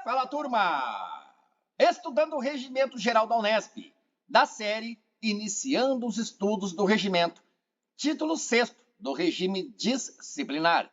Fala turma! Estudando o Regimento Geral da Unesp, da série Iniciando os Estudos do Regimento, título 6º do Regime Disciplinar,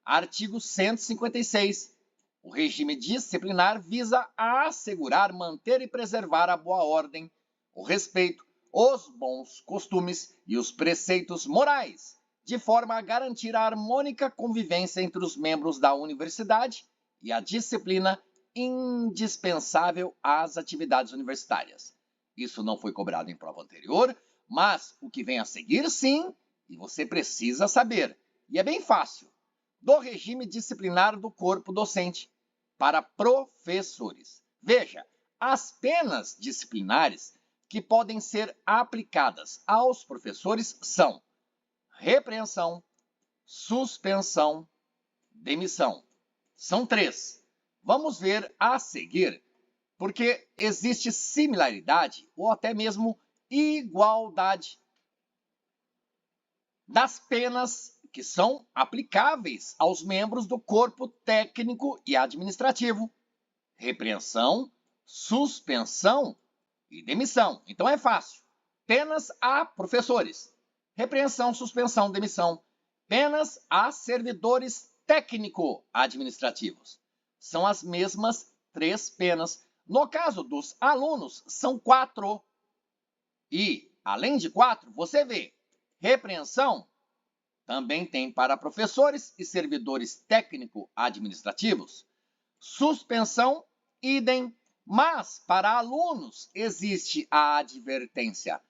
artigo 156. O regime disciplinar visa assegurar, manter e preservar a boa ordem, o respeito, os bons costumes e os preceitos morais, de forma a garantir a harmônica convivência entre os membros da universidade e a disciplina indispensável às atividades universitárias. Isso não foi cobrado em prova anterior, mas o que vem a seguir, sim, e você precisa saber. E é bem fácil. Do regime disciplinar do corpo docente para professores. Veja, as penas disciplinares que podem ser aplicadas aos professores são repreensão, suspensão, demissão. São 3. Vamos ver a seguir, porque existe similaridade ou até mesmo igualdade das penas que são aplicáveis aos membros do corpo técnico e administrativo. Repreensão, suspensão e demissão. Então é fácil. Penas a professores. Repreensão, suspensão, demissão. Penas a servidores técnico-administrativos. São as mesmas 3 penas. No caso dos alunos, são 4. E, além de 4, você vê, repreensão também tem para professores e servidores técnico-administrativos. Suspensão, idem, mas para alunos existe a advertência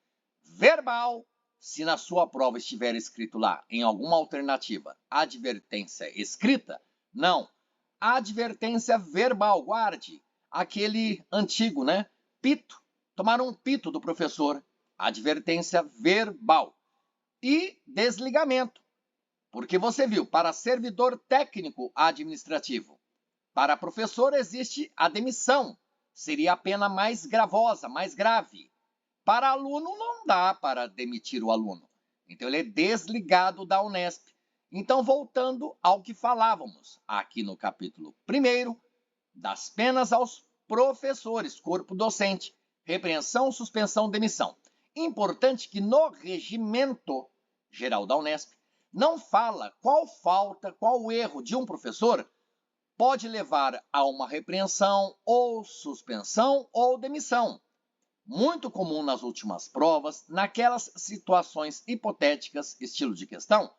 verbal. Se na sua prova estiver escrito lá, em alguma alternativa, advertência escrita, não. Advertência verbal, guarde. Aquele antigo, né? Pito. Tomaram um pito do professor. Advertência verbal. E desligamento. Porque você viu, para servidor técnico administrativo, para professor existe a demissão. Seria a pena mais gravosa, mais grave. Para aluno não dá para demitir o aluno. Então ele é desligado da Unesp. Então, voltando ao que falávamos aqui no capítulo 1º, das penas aos professores, corpo docente, repreensão, suspensão, demissão. Importante que no Regimento Geral da Unesp não fala qual falta, qual erro de um professor pode levar a uma repreensão, ou suspensão, ou demissão. Muito comum nas últimas provas, naquelas situações hipotéticas, estilo de questão,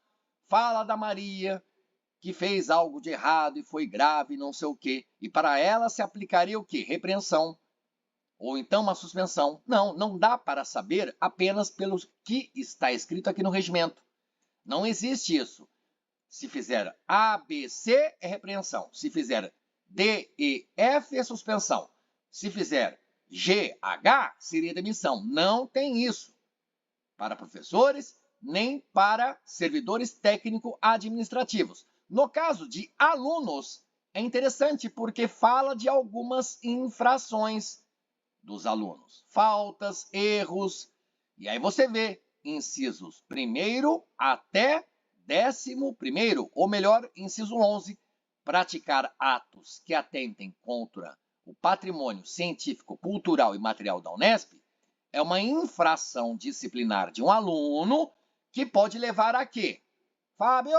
fala da Maria, que fez algo de errado e foi grave, não sei o quê, e para ela se aplicaria o quê? Repreensão, ou então uma suspensão. Não, não dá para saber apenas pelo que está escrito aqui no regimento. Não existe isso. Se fizer A, B, C, é repreensão. Se fizer D, E, F, é suspensão. Se fizer G, H, seria demissão. Não tem isso para professores, nem para servidores técnico-administrativos. No caso de alunos, é interessante porque fala de algumas infrações dos alunos. Faltas, erros. E aí você vê incisos 1º até 11º, ou melhor, inciso 11, praticar atos que atentem contra o patrimônio científico, cultural e material da Unesp, é uma infração disciplinar de um aluno que pode levar a quê? Fábio,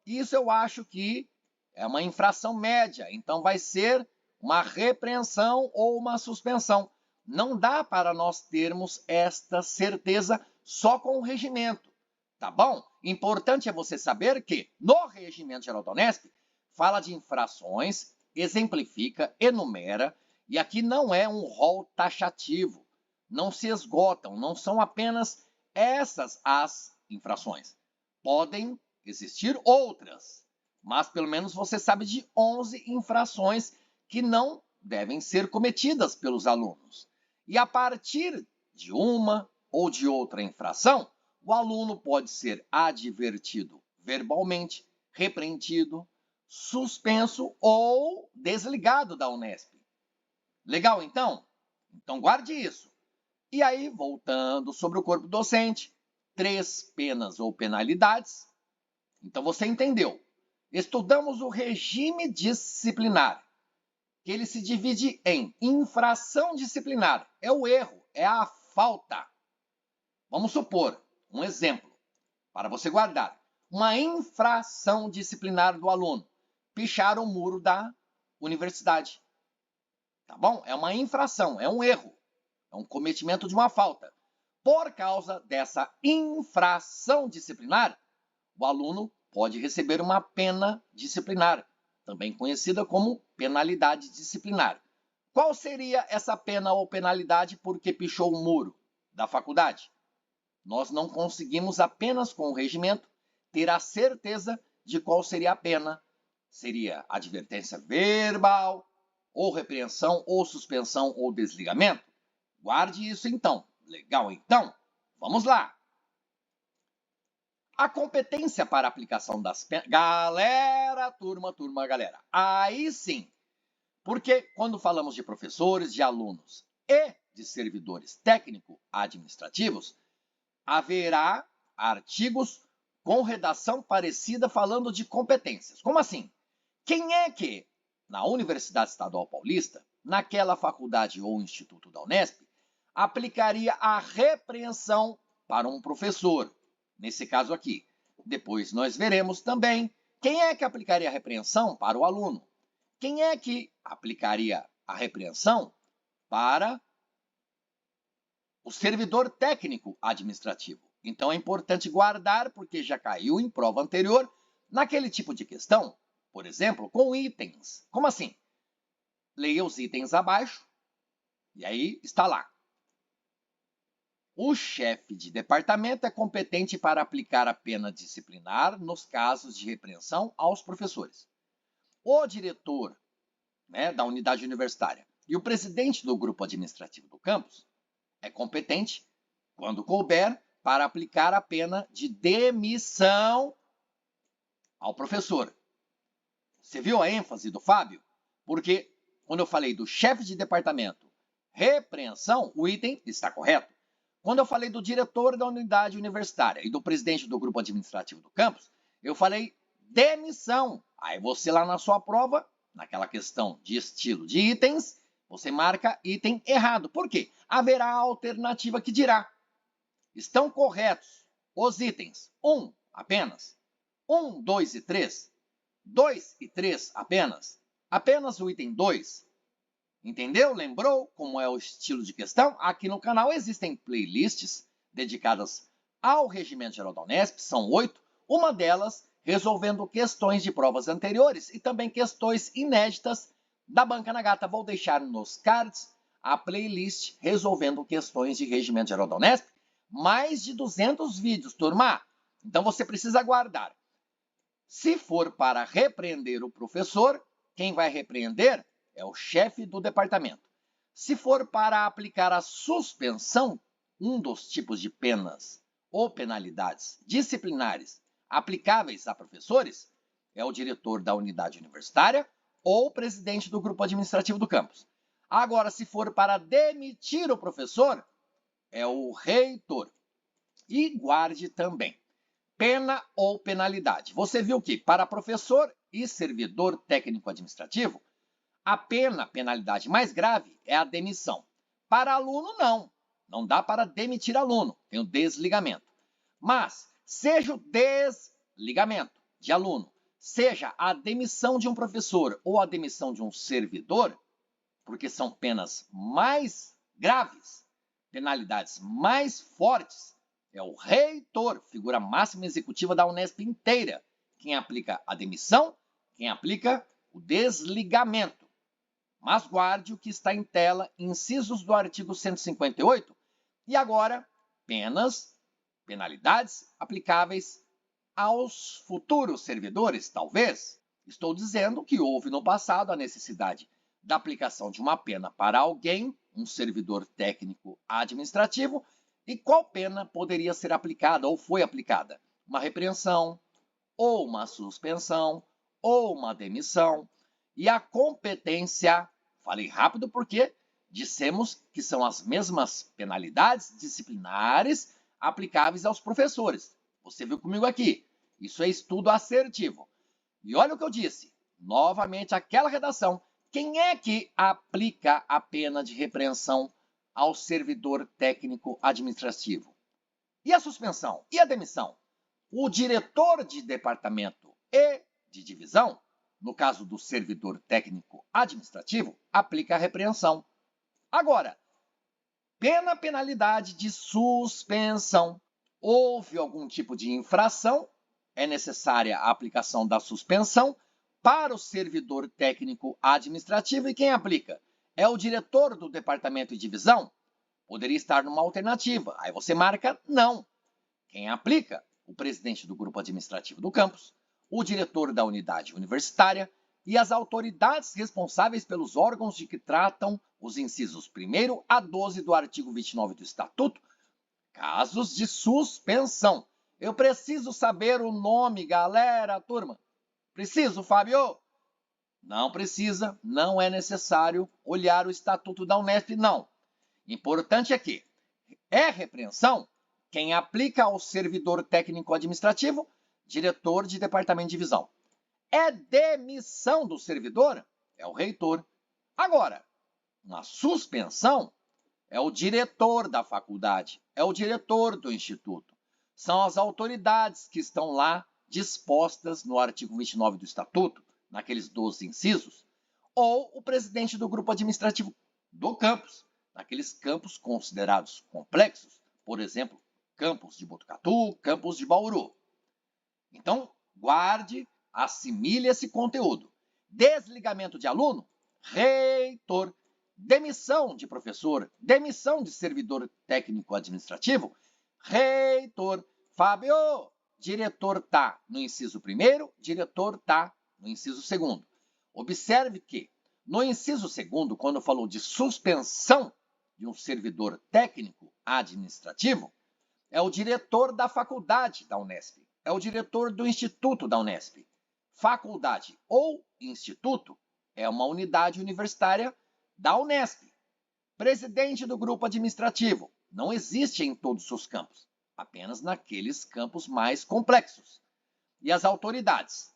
isso eu acho que é uma infração média, então vai ser uma repreensão ou uma suspensão. Não dá para nós termos esta certeza só com o regimento, tá bom? Importante é você saber que no Regimento Geral da Unesp fala de infrações, exemplifica, enumera, e aqui não é um rol taxativo. Não se esgotam, não são apenas essas as infrações. Podem existir outras, mas pelo menos você sabe de 11 infrações que não devem ser cometidas pelos alunos. E a partir de uma ou de outra infração, o aluno pode ser advertido verbalmente, repreendido, suspenso ou desligado da Unesp. Legal, então? Então guarde isso. E aí, voltando sobre o corpo docente, 3 penas ou penalidades. Então você entendeu. Estudamos o regime disciplinar. que ele se divide em infração disciplinar, é o erro, é a falta. Vamos supor, um exemplo, para você guardar. Uma infração disciplinar do aluno, pichar o muro da universidade. Tá bom? É uma infração, é um erro, é um cometimento de uma falta. Por causa dessa infração disciplinar, o aluno pode receber uma pena disciplinar, também conhecida como penalidade disciplinar. Qual seria essa pena ou penalidade porque pichou o muro da faculdade? Nós não conseguimos apenas com o regimento ter a certeza de qual seria a pena. Seria advertência verbal, ou repreensão, ou suspensão, ou desligamento? Guarde isso então. Legal, então? Vamos lá. A competência para aplicação das penas... Galera, turma, galera. Aí sim. Porque quando falamos de professores, de alunos e de servidores técnico-administrativos, haverá artigos com redação parecida falando de competências. Como assim? Quem é que, na Universidade Estadual Paulista, naquela faculdade ou instituto da Unesp, aplicaria a repreensão para um professor? Nesse caso aqui. Depois nós veremos também quem é que aplicaria a repreensão para o aluno. Quem é que aplicaria a repreensão para o servidor técnico administrativo? Então é importante guardar, porque já caiu em prova anterior, naquele tipo de questão, por exemplo, com itens. Como assim? Leia os itens abaixo, e aí está lá. O chefe de departamento é competente para aplicar a pena disciplinar nos casos de repreensão aos professores. O diretor, da unidade universitária e o presidente do grupo administrativo do campus é competente, quando couber, para aplicar a pena de demissão ao professor. Você viu a ênfase do Fábio? Porque quando eu falei do chefe de departamento, repreensão, o item está correto. Quando eu falei do diretor da unidade universitária e do presidente do grupo administrativo do campus, eu falei demissão. Aí você lá na sua prova, naquela questão de estilo de itens, você marca item errado. Por quê? Haverá a alternativa que dirá: estão corretos os itens 1 apenas, 1, 2 e 3, 2 e 3 apenas o item 2. Entendeu? Lembrou como é o estilo de questão? Aqui no canal existem playlists dedicadas ao Regimento Geral da Unesp, são 8, uma delas resolvendo questões de provas anteriores e também questões inéditas da Banca na Gata. Vou deixar nos cards a playlist resolvendo questões de Regimento Geral da Unesp, mais de 200 vídeos, turma. Então você precisa aguardar. Se for para repreender o professor, quem vai repreender é o chefe do departamento. Se for para aplicar a suspensão, um dos tipos de penas ou penalidades disciplinares aplicáveis a professores, é o diretor da unidade universitária ou o presidente do grupo administrativo do campus. Agora, se for para demitir o professor, é o reitor. E guarde também, pena ou penalidade. Você viu que para professor e servidor técnico-administrativo, a penalidade mais grave é a demissão. Para aluno, não. Não dá para demitir aluno, tem o desligamento. Mas, seja o desligamento de aluno, seja a demissão de um professor ou a demissão de um servidor, porque são penas mais graves, penalidades mais fortes, é o reitor, figura máxima executiva da Unesp inteira, quem aplica a demissão, quem aplica o desligamento. Mas guarde o que está em tela, incisos do artigo 158, e agora, penalidades aplicáveis aos futuros servidores, talvez. Estou dizendo que houve no passado a necessidade da aplicação de uma pena para alguém, um servidor técnico administrativo, e qual pena poderia ser aplicada ou foi aplicada? Uma repreensão, ou uma suspensão, ou uma demissão. E a competência, falei rápido porque dissemos que são as mesmas penalidades disciplinares aplicáveis aos professores. Você viu comigo aqui? Isso é estudo assertivo. E olha o que eu disse. Novamente, aquela redação. quem é que aplica a pena de repreensão ao servidor técnico administrativo? E a suspensão? E a demissão? O diretor de departamento e de divisão, no caso do servidor técnico administrativo, aplica a repreensão. Agora, penalidade de suspensão. Houve algum tipo de infração, é necessária a aplicação da suspensão para o servidor técnico administrativo. E quem aplica? É o diretor do departamento e divisão? Poderia estar numa alternativa. Aí você marca não. Quem aplica? O presidente do grupo administrativo do campus, o diretor da unidade universitária e as autoridades responsáveis pelos órgãos de que tratam os incisos 1º a 12 do artigo 29 do Estatuto. Casos de suspensão. Eu preciso saber o nome, galera, turma. Preciso, Fábio? Não precisa, não é necessário olhar o Estatuto da Unesp, não. Importante é que é repreensão quem aplica ao servidor técnico administrativo, diretor de departamento de divisão. É demissão do servidor? É o reitor. Agora, uma suspensão é o diretor da faculdade, é o diretor do instituto. São as autoridades que estão lá dispostas no artigo 29 do Estatuto, naqueles 12 incisos, ou o presidente do grupo administrativo do campus, naqueles campos considerados complexos, por exemplo, campus de Botucatu, campus de Bauru. Então, guarde, assimile esse conteúdo. Desligamento de aluno, reitor. Demissão de professor, demissão de servidor técnico administrativo, reitor. Fábio, diretor está no inciso 1º, diretor está no inciso 2º. Observe que no inciso 2º, quando falou de suspensão de um servidor técnico administrativo, é o diretor da faculdade da Unesp, é o diretor do instituto da Unesp. Faculdade ou instituto é uma unidade universitária da Unesp. Presidente do grupo administrativo não existe em todos os campos, apenas naqueles campos mais complexos. E as autoridades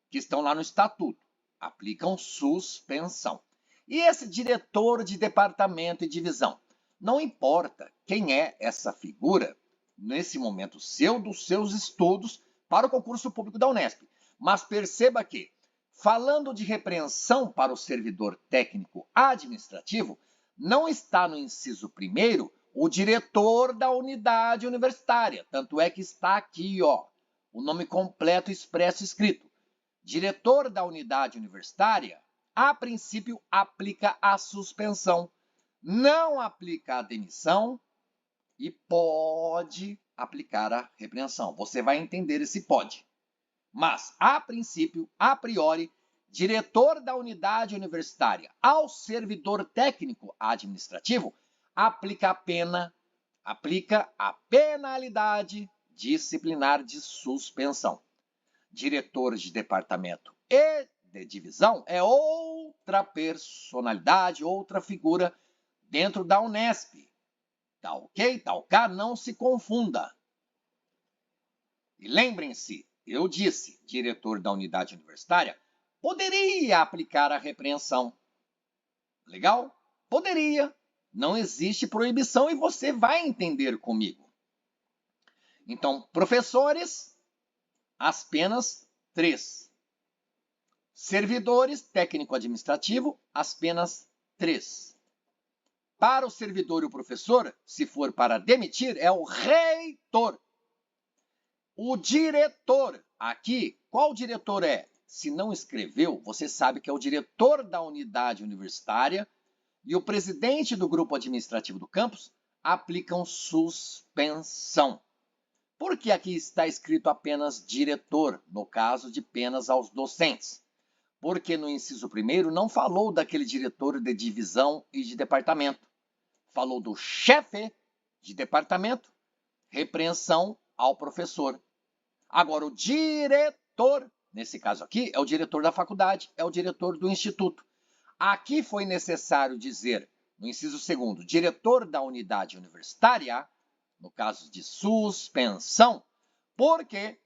que estão lá no Estatuto aplicam suspensão. E esse diretor de departamento e divisão, não importa quem é essa figura nesse momento seu, dos seus estudos para o concurso público da Unesp, mas perceba que, falando de repreensão para o servidor técnico administrativo, não está no inciso 1º o diretor da unidade universitária. Tanto é que está aqui, ó, o nome completo expresso escrito. Diretor da unidade universitária, a princípio, aplica a suspensão. Não aplica a demissão e pode aplicar a repreensão. Você vai entender esse pode. Mas, a princípio, a priori, diretor da unidade universitária ao servidor técnico administrativo aplica a penalidade disciplinar de suspensão. Diretor de departamento e de divisão é outra personalidade, outra figura dentro da Unesp. Tá ok? Tá ok? Não se confunda. E lembrem-se, eu disse, diretor da unidade universitária poderia aplicar a repreensão. Legal? Poderia. Não existe proibição e você vai entender comigo. Então, professores, as penas 3. Servidores técnico-administrativo, as penas 3. Para o servidor e o professor, se for para demitir, é o reitor. O diretor, aqui, qual diretor é? Se não escreveu, você sabe que é o diretor da unidade universitária e o presidente do grupo administrativo do campus aplicam suspensão. Por que aqui está escrito apenas diretor, no caso de penas aos docentes? Porque no inciso 1º não falou daquele diretor de divisão e de departamento. Falou do chefe de departamento, repreensão ao professor. Agora, o diretor, nesse caso aqui, é o diretor da faculdade, é o diretor do instituto. Aqui foi necessário dizer, no inciso 2º, diretor da unidade universitária, no caso de suspensão, porque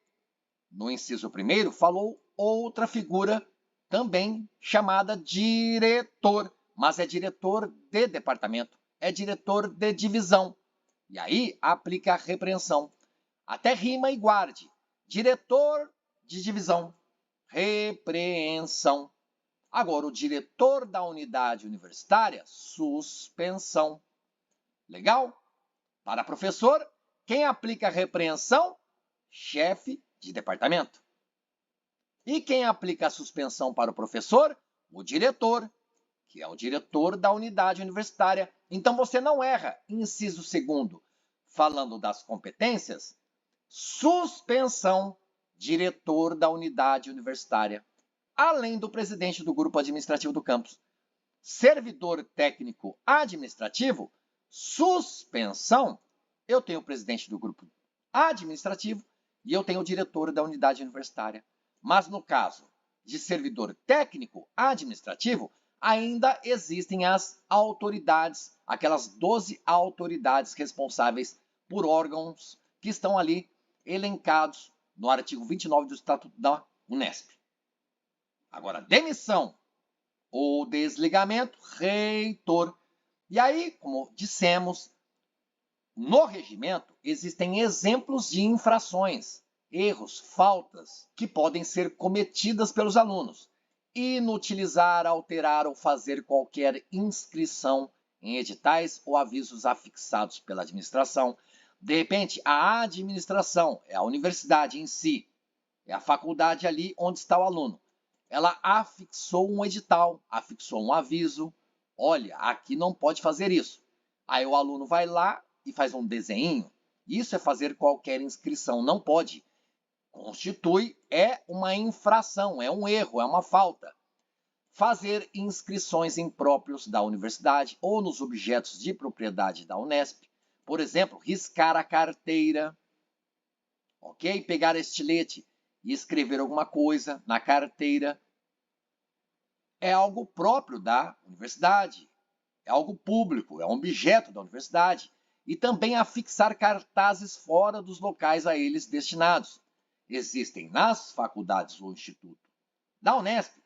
no inciso 1º falou outra figura também chamada diretor, mas é diretor de departamento, é diretor de divisão. E aí aplica a repreensão. Até rima e guarde. Diretor de divisão, repreensão. Agora, o diretor da unidade universitária, suspensão. Legal? Para professor, quem aplica a repreensão? Chefe de departamento. E quem aplica a suspensão para o professor? O diretor, que é o diretor da unidade universitária. Então, você não erra. Inciso 2º, falando das competências, suspensão, diretor da unidade universitária, além do presidente do grupo administrativo do campus. Servidor técnico administrativo, suspensão, eu tenho o presidente do grupo administrativo e eu tenho o diretor da unidade universitária. Mas no caso de servidor técnico administrativo, ainda existem as autoridades, aquelas 12 autoridades responsáveis por órgãos que estão ali elencados no artigo 29 do Estatuto da Unesp. Agora, demissão ou desligamento, reitor. E aí, como dissemos, no regimento existem exemplos de infrações, erros, faltas que podem ser cometidas pelos alunos. Inutilizar, alterar ou fazer qualquer inscrição em editais ou avisos afixados pela administração. De repente, a administração, é a universidade em si, é a faculdade ali onde está o aluno. Ela afixou um edital, afixou um aviso. Olha, aqui não pode fazer isso. Aí o aluno vai lá e faz um desenho. Isso é fazer qualquer inscrição, não pode. Constitui, é uma infração, é um erro, é uma falta. Fazer inscrições impróprios da universidade ou nos objetos de propriedade da Unesp. Por exemplo, riscar a carteira, ok? Pegar estilete e escrever alguma coisa na carteira. É algo próprio da universidade, é algo público, é um objeto da universidade. E também afixar cartazes fora dos locais a eles destinados. Existem nas faculdades ou instituto da Unesp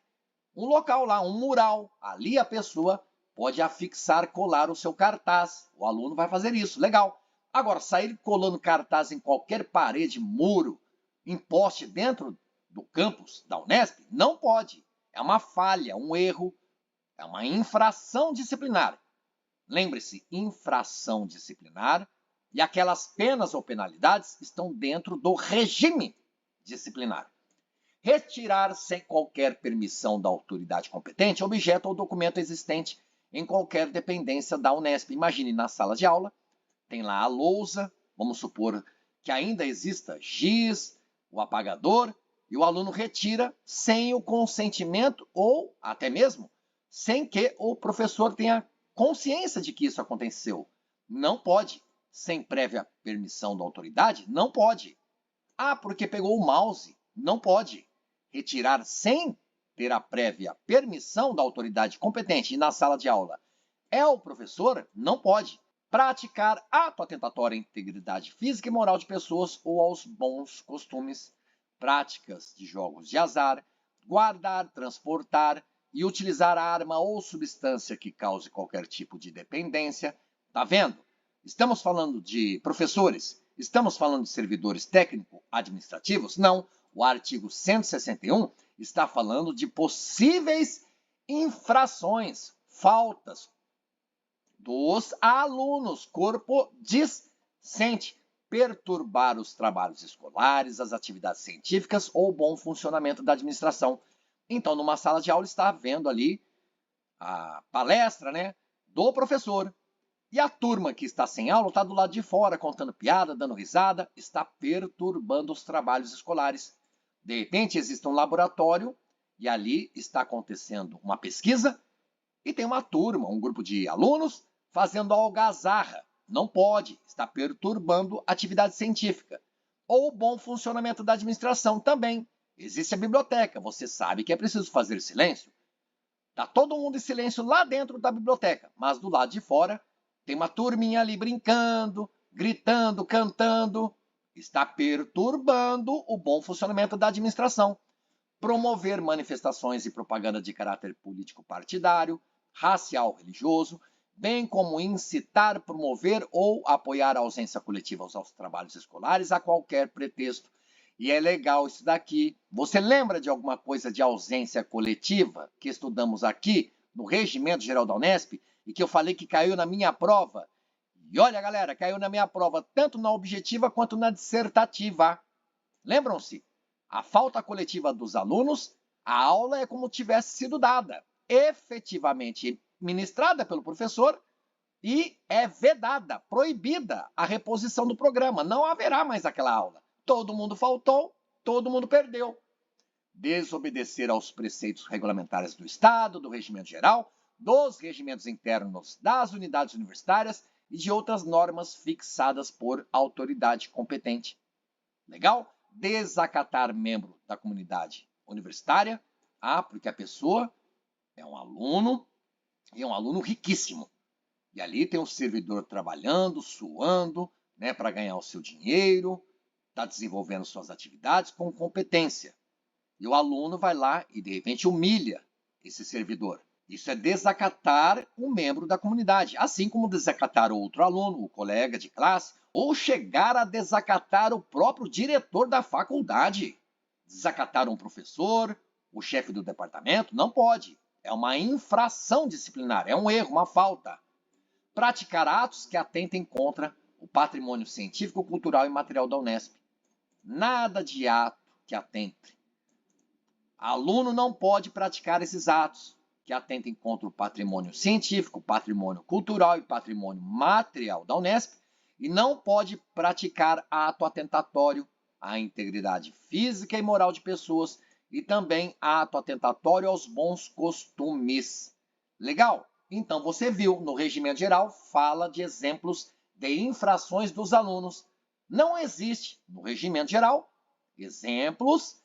um local lá, um mural. Ali a pessoa pode afixar, colar o seu cartaz. O aluno vai fazer isso, legal. Agora, sair colando cartaz em qualquer parede, muro, em poste dentro do campus da Unesp, não pode. É uma falha, um erro, é uma infração disciplinar. Lembre-se, infração disciplinar e aquelas penas ou penalidades estão dentro do regime disciplinar. Retirar sem qualquer permissão da autoridade competente objeto ou documento existente em qualquer dependência da Unesp. Imagine na sala de aula, tem lá a lousa, vamos supor que ainda exista giz, o apagador, e o aluno retira sem o consentimento ou até mesmo sem que o professor tenha consciência de que isso aconteceu. Não pode. Sem prévia permissão da autoridade, não pode. Ah, porque pegou o mouse, não pode. Retirar sem ter a prévia permissão da autoridade competente e na sala de aula é o professor, não pode. Praticar ato atentatório à integridade física e moral de pessoas ou aos bons costumes, práticas de jogos de azar, guardar, transportar e utilizar arma ou substância que cause qualquer tipo de dependência. Tá vendo? Estamos falando de professores? Estamos falando de servidores técnico-administrativos? Não. O artigo 161 está falando de possíveis infrações, faltas dos alunos, corpo discente, perturbar os trabalhos escolares, as atividades científicas ou o bom funcionamento da administração. Então, numa sala de aula está havendo ali a palestra, né, do professor. E a turma que está sem aula está do lado de fora, contando piada, dando risada, está perturbando os trabalhos escolares. De repente, existe um laboratório e ali está acontecendo uma pesquisa e tem uma turma, um grupo de alunos fazendo algazarra. Não pode, está perturbando a atividade científica. Ou o bom funcionamento da administração também. Existe a biblioteca, você sabe que é preciso fazer silêncio. Está todo mundo em silêncio lá dentro da biblioteca, mas do lado de fora tem uma turminha ali brincando, gritando, cantando. Está perturbando o bom funcionamento da administração. promover manifestações e propaganda de caráter político partidário, racial, religioso, bem como incitar, promover ou apoiar a ausência coletiva aos trabalhos escolares a qualquer pretexto. E é legal isso daqui. Você lembra de alguma coisa de ausência coletiva que estudamos aqui no Regimento Geral da Unesp e que eu falei que caiu na minha prova? E olha, galera, caiu na minha prova tanto na objetiva quanto na dissertativa. Lembram-se? A falta coletiva dos alunos, a aula é como tivesse sido dada, efetivamente ministrada pelo professor e é vedada, proibida a reposição do programa. Não haverá mais aquela aula. Todo mundo faltou, todo mundo perdeu. Desobedecer aos preceitos regulamentares do Estado, do regimento geral, dos regimentos internos das unidades universitárias e de outras normas fixadas por autoridade competente. Legal? Desacatar membro da comunidade universitária, porque a pessoa é um aluno e é um aluno riquíssimo. E ali tem um servidor trabalhando, suando, né, para ganhar o seu dinheiro, está desenvolvendo suas atividades com competência. E o aluno vai lá e, de repente, humilha esse servidor. Isso é desacatar um membro da comunidade, assim como desacatar outro aluno, o colega de classe, ou chegar a desacatar o próprio diretor da faculdade. Desacatar um professor, o chefe do departamento, não pode. É uma infração disciplinar, é um erro, uma falta. Praticar atos que atentem contra o patrimônio científico, cultural e material da Unesp. Nada de ato que atente. Aluno não pode praticar esses atos que atentem contra o patrimônio científico, patrimônio cultural e patrimônio material da Unesp e não pode praticar ato atentatório à integridade física e moral de pessoas e também ato atentatório aos bons costumes. Legal? Então você viu, no regimento geral, fala de exemplos de infrações dos alunos. Não existe, no regimento geral, exemplos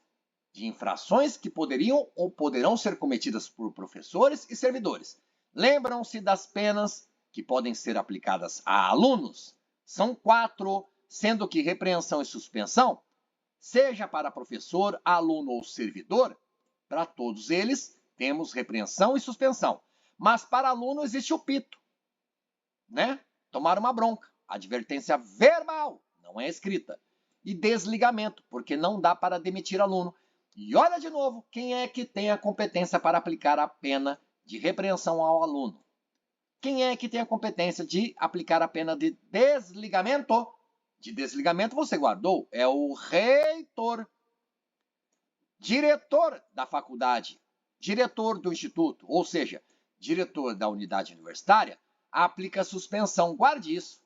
de infrações que poderiam ou poderão ser cometidas por professores e servidores. Lembram-se das penas que podem ser aplicadas a alunos? São 4, sendo que repreensão e suspensão, seja para professor, aluno ou servidor, para todos eles temos repreensão e suspensão. Mas para aluno existe o pito, né? Tomar uma bronca, advertência verbal, não é escrita, e desligamento, porque não dá para demitir aluno. E olha de novo, quem é que tem a competência para aplicar a pena de repreensão ao aluno? Quem é que tem a competência de aplicar a pena de desligamento? De desligamento você guardou, é o reitor, diretor da faculdade, diretor do instituto, ou seja, diretor da unidade universitária, aplica suspensão. Guarde isso.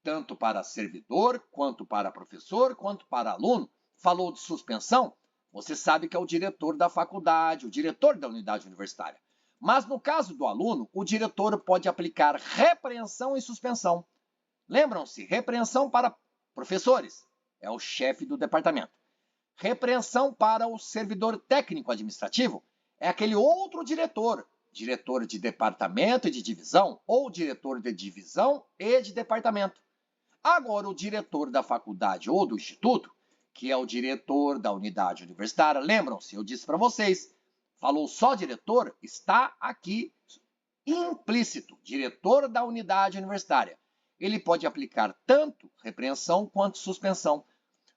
Tanto para servidor, quanto para professor, quanto para aluno. Falou de suspensão? Você sabe que é o diretor da faculdade, o diretor da unidade universitária. Mas no caso do aluno, o diretor pode aplicar repreensão e suspensão. Lembram-se, repreensão para professores, é o chefe do departamento. Repreensão para o servidor técnico administrativo, é aquele outro diretor, diretor de departamento e de divisão, ou diretor de divisão e de departamento. Agora, o diretor da faculdade ou do instituto, que é o diretor da unidade universitária, lembram-se, eu disse para vocês, falou só diretor, está aqui implícito, diretor da unidade universitária. Ele pode aplicar tanto repreensão quanto suspensão,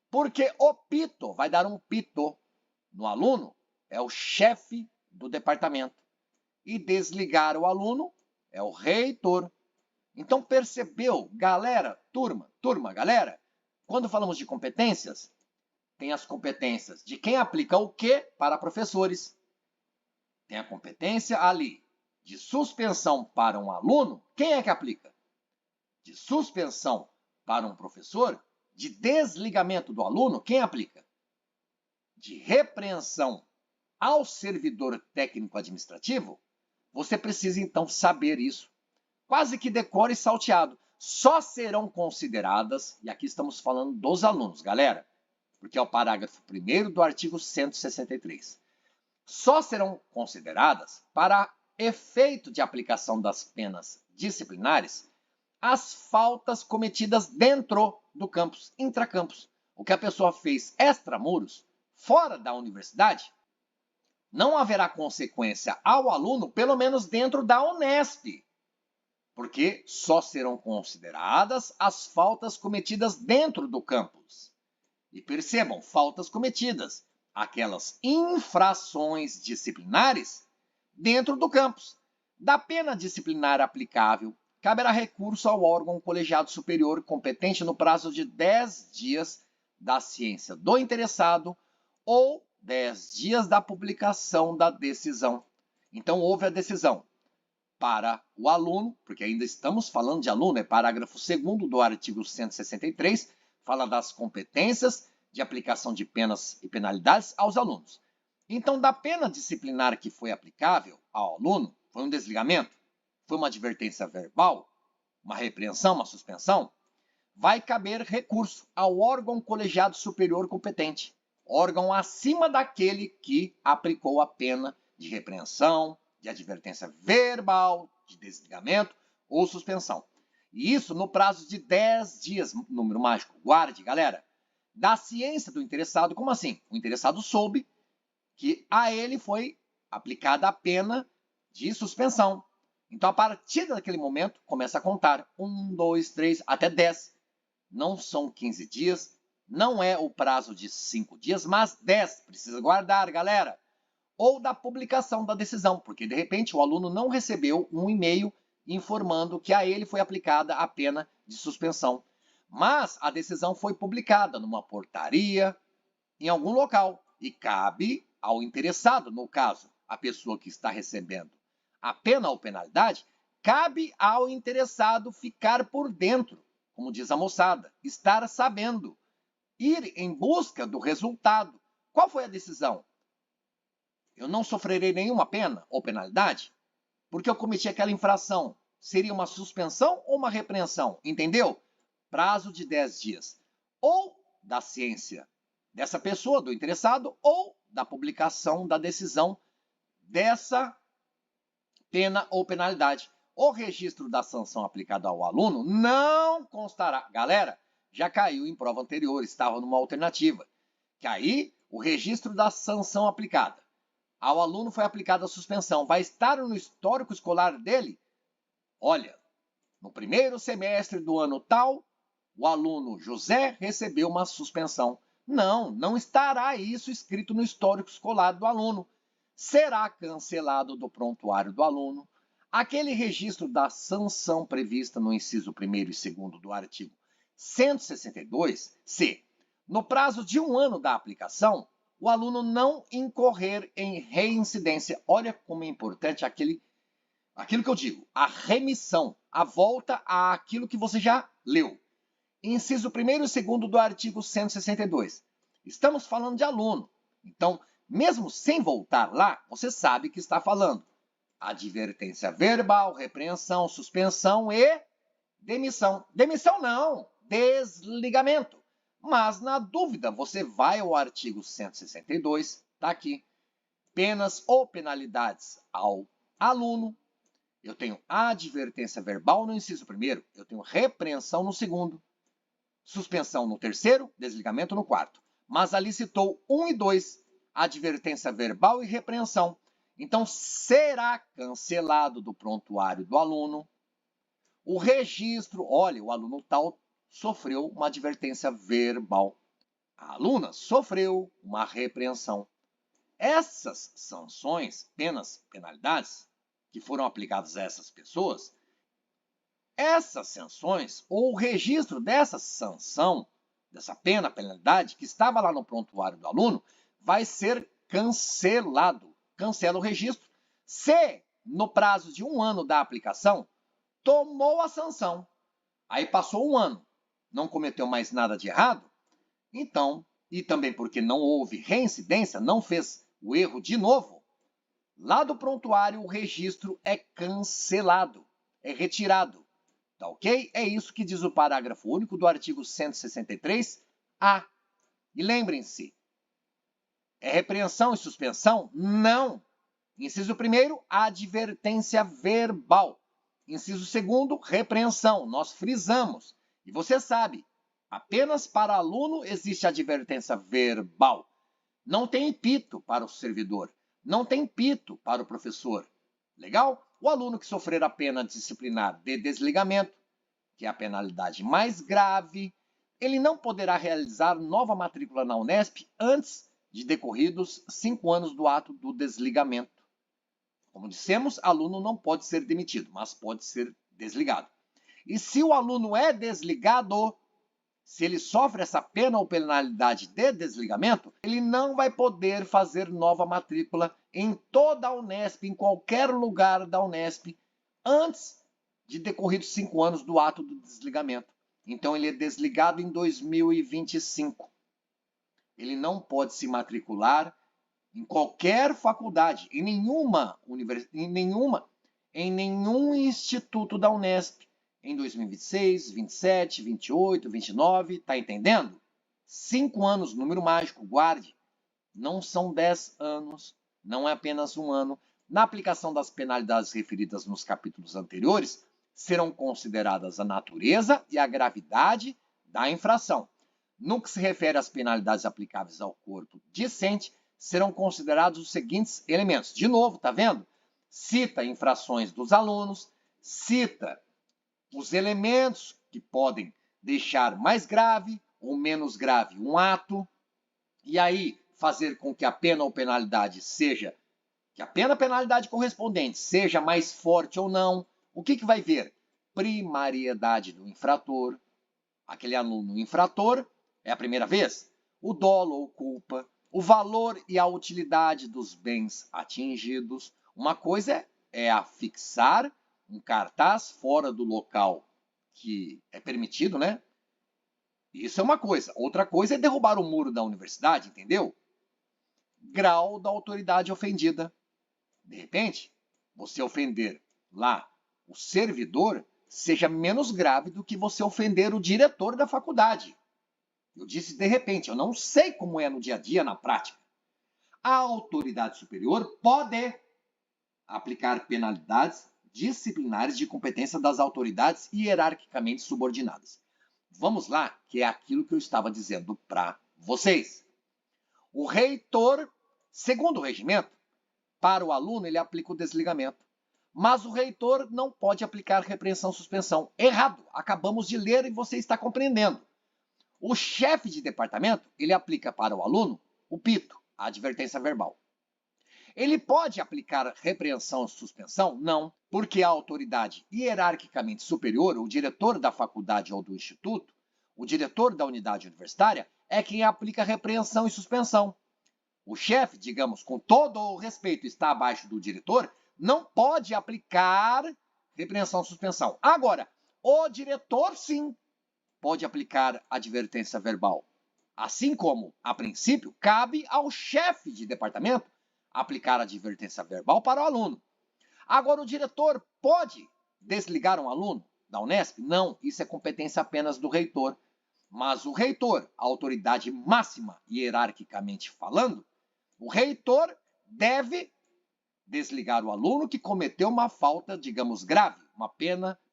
porque o pito, vai dar um pito no aluno, é o chefe do departamento. E desligar o aluno é o reitor. Então percebeu, galera, galera, quando falamos de competências, tem as competências de quem aplica o quê para professores. Tem a competência ali de suspensão para um aluno, quem é que aplica? De suspensão para um professor, de desligamento do aluno, quem aplica? De repreensão ao servidor técnico administrativo, você precisa então saber isso. Quase que decore e salteado. Só serão consideradas, e aqui estamos falando dos alunos, galera, porque é o parágrafo 1º do artigo 163. Só serão consideradas, para efeito de aplicação das penas disciplinares, as faltas cometidas dentro do campus, intracampus. O que a pessoa fez extramuros, Fora da universidade, não haverá consequência ao aluno, pelo menos dentro da Unesp, porque só serão consideradas as faltas cometidas dentro do campus. E percebam, faltas cometidas, aquelas infrações disciplinares dentro do campus. Da pena disciplinar aplicável, caberá recurso ao órgão colegiado superior competente no prazo de 10 dias da ciência do interessado ou 10 dias da publicação da decisão. Então, houve a decisão para o aluno, porque ainda estamos falando de aluno, é parágrafo 2º do artigo 163, fala das competências de aplicação de penas e penalidades aos alunos. Então, da pena disciplinar que foi aplicável ao aluno, foi um desligamento, foi uma advertência verbal, uma repreensão, uma suspensão, vai caber recurso ao órgão colegiado superior competente, órgão acima daquele que aplicou a pena de repreensão, de advertência verbal, de desligamento ou suspensão. E isso no prazo de 10 dias, número mágico. Guarde, galera. Da ciência do interessado, como assim? O interessado soube que a ele foi aplicada a pena de suspensão. Então, a partir daquele momento, começa a contar 1, 2, 3, até 10. Não são 15 dias, não é o prazo de 5 dias, mas 10. Precisa guardar, galera. Ou da publicação da decisão, porque de repente o aluno não recebeu um e-mail informando que a ele foi aplicada a pena de suspensão. Mas a decisão foi publicada numa portaria, em algum local, e cabe ao interessado, no caso, a pessoa que está recebendo a pena ou penalidade, cabe ao interessado ficar por dentro, como diz a moçada, estar sabendo, ir em busca do resultado. Qual foi a decisão? Eu não sofrerei nenhuma pena ou penalidade porque eu cometi aquela infração. Seria uma suspensão ou uma repreensão? Entendeu? Prazo de 10 dias. Ou da ciência dessa pessoa, do interessado, ou da publicação da decisão dessa pena ou penalidade. O registro da sanção aplicada ao aluno não constará. Galera, já caiu em prova anterior, estava numa alternativa. Que aí, o registro da sanção aplicada ao aluno foi aplicada a suspensão. Vai estar no histórico escolar dele? Olha, no primeiro semestre do ano tal, o aluno José recebeu uma suspensão. Não, não estará isso escrito no histórico escolar do aluno. Será cancelado do prontuário do aluno aquele registro da sanção prevista no inciso 1º e 2º do artigo 162, se, no prazo de 1 ano da aplicação, o aluno não incorrer em reincidência. Olha como é importante aquilo que eu digo, a remissão, a volta àquilo que você já leu. Inciso 1º e 2º do artigo 162. Estamos falando de aluno. Então, mesmo sem voltar lá, você sabe que está falando advertência verbal, repreensão, suspensão e demissão. Demissão não, desligamento. Mas, na dúvida, você vai ao artigo 162, está aqui. Penas ou penalidades ao aluno. Eu tenho advertência verbal no inciso 1º, eu tenho repreensão no 2º, suspensão no 3º, desligamento no 4º. Mas ali citou 1 e 2, advertência verbal e repreensão. Então, será cancelado do prontuário do aluno o registro. Olha, o aluno tal sofreu uma advertência verbal. A aluna sofreu uma repreensão. Essas sanções, penas, penalidades, que foram aplicadas a essas pessoas, essas sanções, ou o registro dessa sanção, dessa pena, penalidade, que estava lá no prontuário do aluno, vai ser cancelado. Cancela o registro. Se, no prazo de 1 ano da aplicação, tomou a sanção, aí passou 1 ano, não cometeu mais nada de errado, então, e também porque não houve reincidência, não fez o erro de novo, lá do prontuário o registro é cancelado, é retirado. Tá ok? É isso que diz o parágrafo único do artigo 163A. E lembrem-se, é repreensão e suspensão? Não. Inciso 1º, advertência verbal. Inciso 2º, repreensão. Nós frisamos. E você sabe, apenas para aluno existe advertência verbal. Não tem pito para o servidor, não tem pito para o professor. Legal? O aluno que sofrer a pena disciplinar de desligamento, que é a penalidade mais grave, ele não poderá realizar nova matrícula na Unesp antes de decorridos 5 anos do ato do desligamento. Como dissemos, aluno não pode ser demitido, mas pode ser desligado. E se o aluno é desligado, se ele sofre essa pena ou penalidade de desligamento, ele não vai poder fazer nova matrícula em toda a Unesp, em qualquer lugar da Unesp, antes de decorridos 5 anos do ato do desligamento. Então ele é desligado em 2025. Ele não pode se matricular em qualquer faculdade, em nenhum instituto da Unesp, em 2026, 27, 28, 29, tá entendendo? 5 anos, número mágico, guarde. Não são 10 anos, não é apenas um ano. Na aplicação das penalidades referidas nos capítulos anteriores, serão consideradas a natureza e a gravidade da infração. No que se refere às penalidades aplicáveis ao corpo discente, serão considerados os seguintes elementos. De novo, tá vendo? Cita infrações dos alunos, cita os elementos que podem deixar mais grave ou menos grave um ato, e aí fazer com que a pena ou penalidade seja, que a pena ou penalidade correspondente seja mais forte ou não. O que vai ver? Primariedade do infrator, aquele aluno infrator, é a primeira vez, o dolo ou culpa, o valor e a utilidade dos bens atingidos. Uma coisa é afixar um cartaz fora do local que é permitido, né? Isso é uma coisa. Outra coisa é derrubar o muro da universidade, entendeu? Grau da autoridade ofendida. De repente, você ofender lá o servidor seja menos grave do que você ofender o diretor da faculdade. Eu disse de repente, eu não sei como é no dia a dia, na prática. A autoridade superior pode aplicar penalidades disciplinares de competência das autoridades hierarquicamente subordinadas. Vamos lá, que é aquilo que eu estava dizendo para vocês. O reitor, segundo o regimento, para o aluno ele aplica o desligamento. Mas o reitor não pode aplicar repreensão suspensão. Errado, acabamos de ler e você está compreendendo. O chefe de departamento, ele aplica para o aluno o pito, a advertência verbal. Ele pode aplicar repreensão ou suspensão? Não, porque a autoridade hierarquicamente superior, o diretor da faculdade ou do instituto, o diretor da unidade universitária, é quem aplica repreensão e suspensão. O chefe, digamos, com todo o respeito, está abaixo do diretor, não pode aplicar repreensão ou suspensão. Agora, o diretor, sim, pode aplicar advertência verbal. Assim como, a princípio, cabe ao chefe de departamento aplicar a advertência verbal para o aluno. Agora, o diretor pode desligar um aluno da Unesp? Não, isso é competência apenas do reitor. Mas o reitor, a autoridade máxima hierarquicamente falando, o reitor deve desligar o aluno que cometeu uma falta, digamos, grave, uma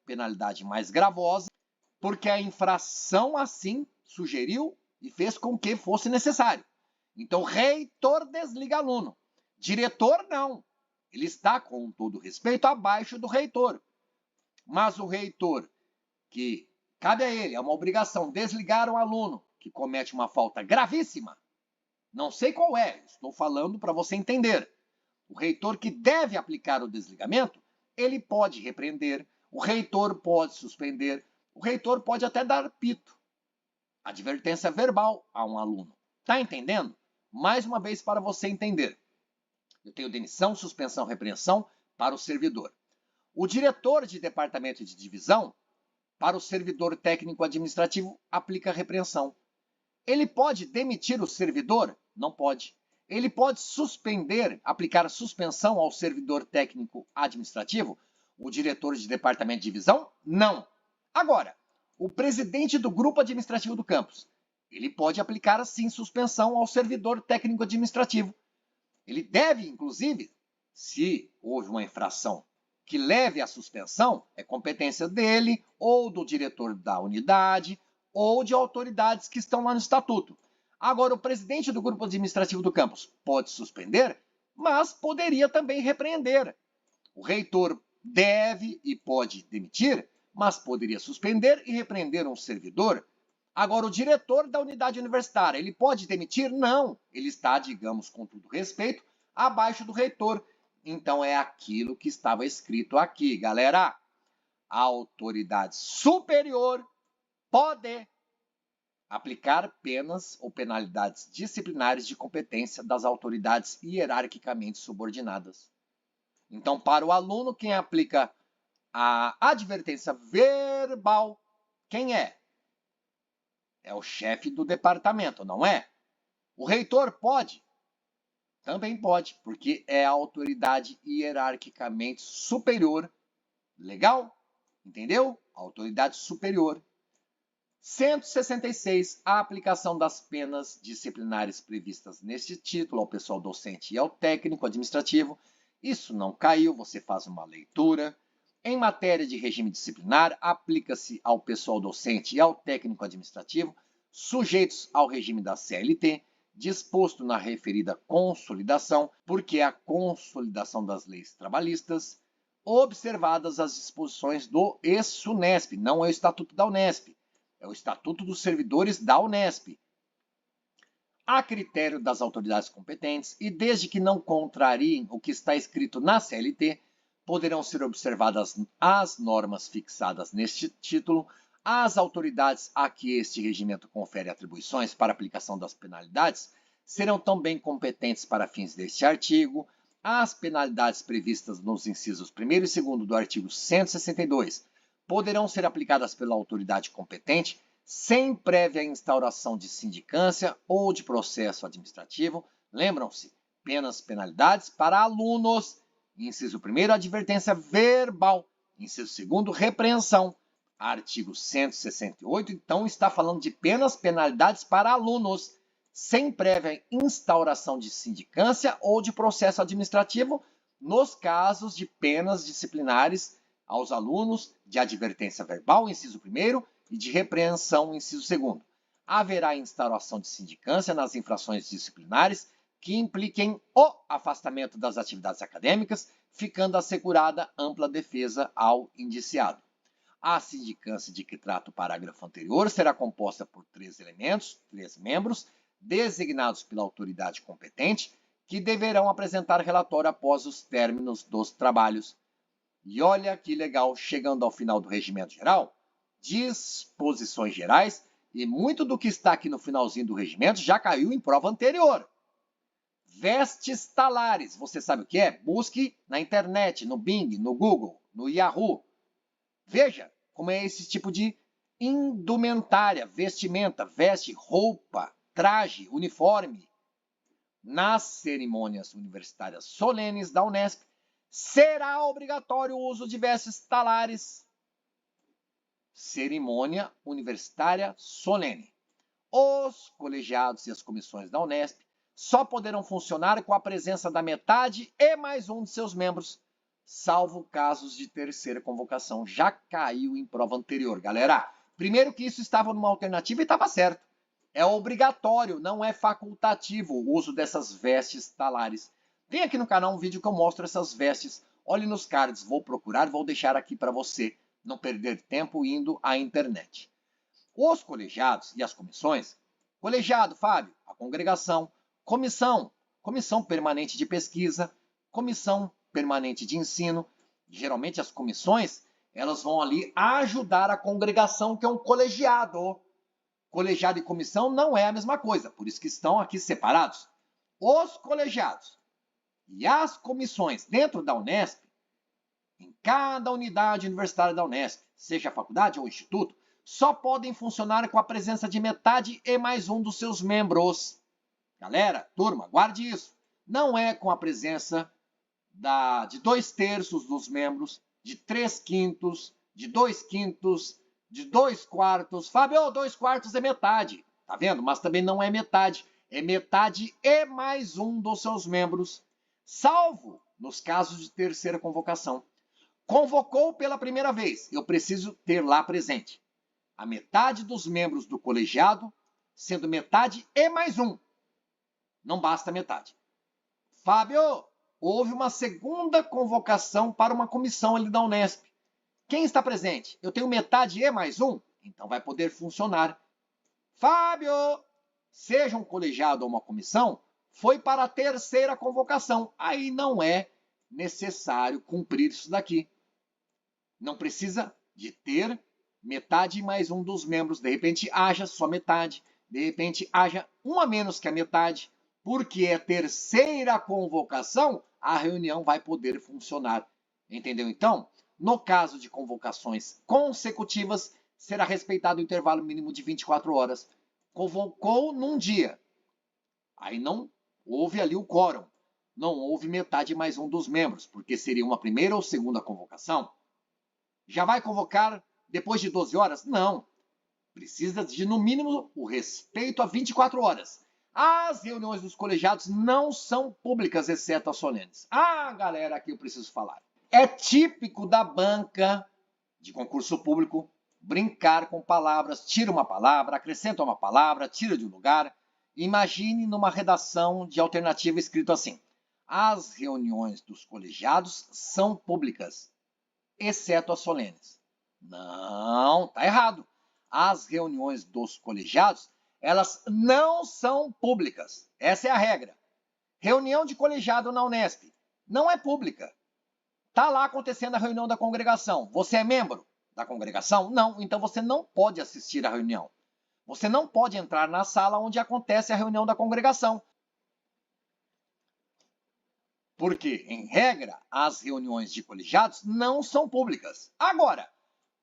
penalidade mais gravosa, porque a infração assim sugeriu e fez com que fosse necessário. Então, reitor desliga aluno. Diretor, não. Ele está, com todo respeito, abaixo do reitor. Mas o reitor, que cabe a ele, é uma obrigação desligar um aluno que comete uma falta gravíssima, não sei qual é, estou falando para você entender. O reitor que deve aplicar o desligamento, ele pode repreender, o reitor pode suspender, o reitor pode até dar pito, advertência verbal a um aluno. Está entendendo? Mais uma vez para você entender. Eu tenho demissão, suspensão, repreensão para o servidor. O diretor de departamento de divisão, para o servidor técnico administrativo, aplica repreensão. Ele pode demitir o servidor? Não pode. Ele pode suspender, aplicar suspensão ao servidor técnico administrativo? O diretor de departamento de divisão? Não. Agora, o presidente do grupo administrativo do campus, ele pode aplicar, sim, suspensão ao servidor técnico administrativo. Ele deve, inclusive, se houve uma infração que leve à suspensão, é competência dele, ou do diretor da unidade, ou de autoridades que estão lá no estatuto. Agora, o presidente do grupo administrativo do campus pode suspender, mas poderia também repreender. O reitor deve e pode demitir, mas poderia suspender e repreender um servidor. Agora, o diretor da unidade universitária, ele pode demitir? Não. Ele está, digamos, com todo respeito, abaixo do reitor. Então, é aquilo que estava escrito aqui, galera. A autoridade superior pode aplicar penas ou penalidades disciplinares de competência das autoridades hierarquicamente subordinadas. Então, para o aluno, quem aplica a advertência verbal, quem é? É o chefe do departamento, não é? O reitor pode? Também pode, porque é a autoridade hierarquicamente superior. Legal? Entendeu? Autoridade superior. 166. A aplicação das penas disciplinares previstas neste título ao pessoal docente e ao técnico administrativo. Isso não caiu, você faz uma leitura. Em matéria de regime disciplinar, aplica-se ao pessoal docente e ao técnico administrativo, sujeitos ao regime da CLT, disposto na referida consolidação, porque é a consolidação das leis trabalhistas, observadas as disposições do ex-Unesp, não é o Estatuto da Unesp, é o Estatuto dos Servidores da Unesp. A critério das autoridades competentes e desde que não contrariem o que está escrito na CLT, poderão ser observadas as normas fixadas neste título, as autoridades a que este regimento confere atribuições para aplicação das penalidades serão também competentes para fins deste artigo, as penalidades previstas nos incisos 1º e 2º do artigo 162 poderão ser aplicadas pela autoridade competente sem prévia instauração de sindicância ou de processo administrativo. Lembram-se, penalidades para alunos. Inciso 1º, advertência verbal. Inciso 2º, repreensão. Artigo 168, então, está falando de penalidades para alunos, sem prévia instauração de sindicância ou de processo administrativo, nos casos de penas disciplinares aos alunos, de advertência verbal, inciso 1º, e de repreensão, inciso 2º. Haverá instauração de sindicância nas infrações disciplinares que impliquem o afastamento das atividades acadêmicas, ficando assegurada ampla defesa ao indiciado. A sindicância de que trata o parágrafo anterior será composta por 3 elementos, 3 membros, designados pela autoridade competente, que deverão apresentar relatório após os términos dos trabalhos. E olha que legal, chegando ao final do regimento geral, disposições gerais, e muito do que está aqui no finalzinho do regimento já caiu em prova anterior. Vestes talares, você sabe o que é? Busque na internet, no Bing, no Google, no Yahoo. Veja como é esse tipo de indumentária, vestimenta, veste, roupa, traje, uniforme. Nas cerimônias universitárias solenes da Unesp, será obrigatório o uso de vestes talares. Cerimônia universitária solene. Os colegiados e as comissões da Unesp só poderão funcionar com a presença da metade e mais um de seus membros, salvo casos de terceira convocação. Já caiu em prova anterior, galera. Primeiro que isso estava numa alternativa e estava certo. É obrigatório, não é facultativo o uso dessas vestes talares. Tem aqui no canal um vídeo que eu mostro essas vestes. Olhe nos cards, vou procurar, vou deixar aqui para você não perder tempo indo à internet. Os colegiados e as comissões, colegiado, Fábio, a congregação, comissão permanente de pesquisa, comissão permanente de ensino. Geralmente as comissões, elas vão ali ajudar a congregação, que é um colegiado. Colegiado e comissão não é a mesma coisa, por isso que estão aqui separados. Os colegiados e as comissões dentro da Unesp, em cada unidade universitária da Unesp, seja a faculdade ou instituto, só podem funcionar com a presença de metade e mais um dos seus membros. Galera, turma, guarde isso. Não é com a presença de 2/3 dos membros, de 3/5, de 2/5, de 2/4. Fábio, 2/4 é metade. Tá vendo? Mas também não é metade. É metade e mais um dos seus membros, salvo nos casos de terceira convocação. Convocou pela primeira vez, eu preciso ter lá presente a metade dos membros do colegiado sendo metade e mais um. Não basta metade. Fábio, houve uma segunda convocação para uma comissão ali da Unesp. Quem está presente? Eu tenho metade e mais um? Então vai poder funcionar. Fábio, seja um colegiado ou uma comissão, foi para a terceira convocação. Aí não é necessário cumprir isso daqui. Não precisa de ter metade mais um dos membros. De repente, haja só metade. De repente, haja um a menos que a metade. Porque é terceira convocação, a reunião vai poder funcionar. Entendeu, então? No caso de convocações consecutivas, será respeitado o intervalo mínimo de 24 horas. Convocou num dia. Aí não houve ali o quórum. Não houve metade mais um dos membros, porque seria uma primeira ou segunda convocação. Já vai convocar depois de 12 horas? Não. Precisa de, no mínimo, o respeito a 24 horas. As reuniões dos colegiados não são públicas, exceto as solenes. Ah, galera, aqui eu preciso falar. É típico da banca de concurso público brincar com palavras. Tira uma palavra, acrescenta uma palavra, tira de um lugar. Imagine numa redação de alternativa escrito assim: as reuniões dos colegiados são públicas, exceto as solenes. Não, tá errado. As reuniões dos colegiados, elas não são públicas. Essa é a regra. Reunião de colegiado na Unesp não é pública. Tá lá acontecendo a reunião da congregação. Você é membro da congregação? Não, então você não pode assistir à reunião. Você não pode entrar na sala onde acontece a reunião da congregação. Porque, em regra, as reuniões de colegiados não são públicas. Agora,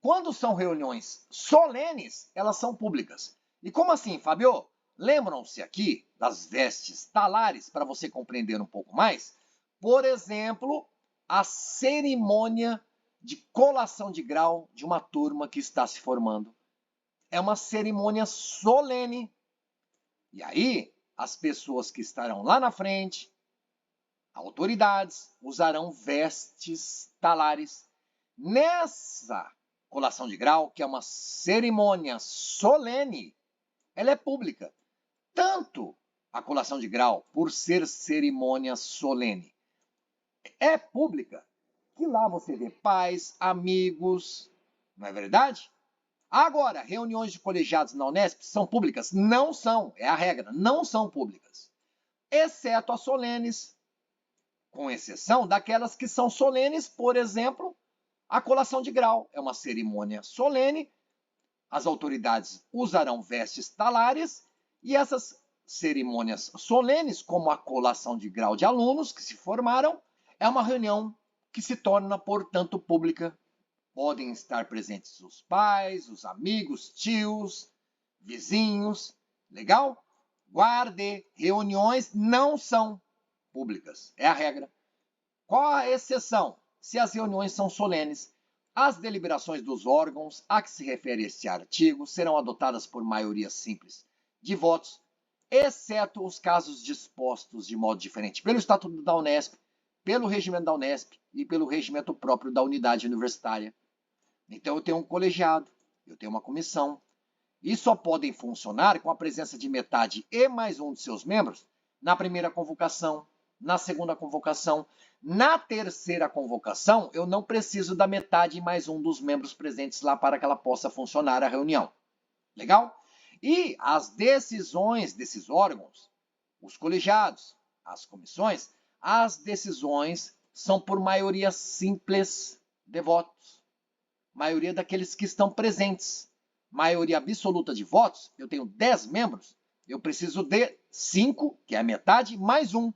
quando são reuniões solenes, elas são públicas. E como assim, Fábio? Lembram-se aqui das vestes talares, para você compreender um pouco mais? Por exemplo, a cerimônia de colação de grau de uma turma que está se formando. É uma cerimônia solene. E aí, as pessoas que estarão lá na frente, autoridades, usarão vestes talares. Nessa colação de grau, que é uma cerimônia solene, ela é pública. Tanto a colação de grau, por ser cerimônia solene, é pública, que lá você vê pais, amigos, não é verdade? Agora, reuniões de colegiados na Unesp são públicas? Não são, é a regra, não são públicas. Exceto as solenes, com exceção daquelas que são solenes, por exemplo, a colação de grau. É uma cerimônia solene, as autoridades usarão vestes talares e essas cerimônias solenes, como a colação de grau de alunos que se formaram, é uma reunião que se torna, portanto, pública. Podem estar presentes os pais, os amigos, tios, vizinhos. Legal? Guarde, reuniões não são públicas. É a regra. Qual a exceção? Se as reuniões são solenes, as deliberações dos órgãos a que se refere este artigo serão adotadas por maioria simples de votos, exceto os casos dispostos de modo diferente pelo Estatuto da Unesp, pelo regimento da Unesp e pelo regimento próprio da unidade universitária. Então eu tenho um colegiado, eu tenho uma comissão, e só podem funcionar com a presença de metade e mais um de seus membros na primeira convocação, na segunda convocação. Na terceira convocação, eu não preciso da metade e mais um dos membros presentes lá para que ela possa funcionar a reunião. Legal? E as decisões desses órgãos, os colegiados, as comissões, as decisões são por maioria simples de votos. Maioria daqueles que estão presentes. Maioria absoluta de votos, eu tenho 10 membros, eu preciso de 5, que é a metade, mais 1.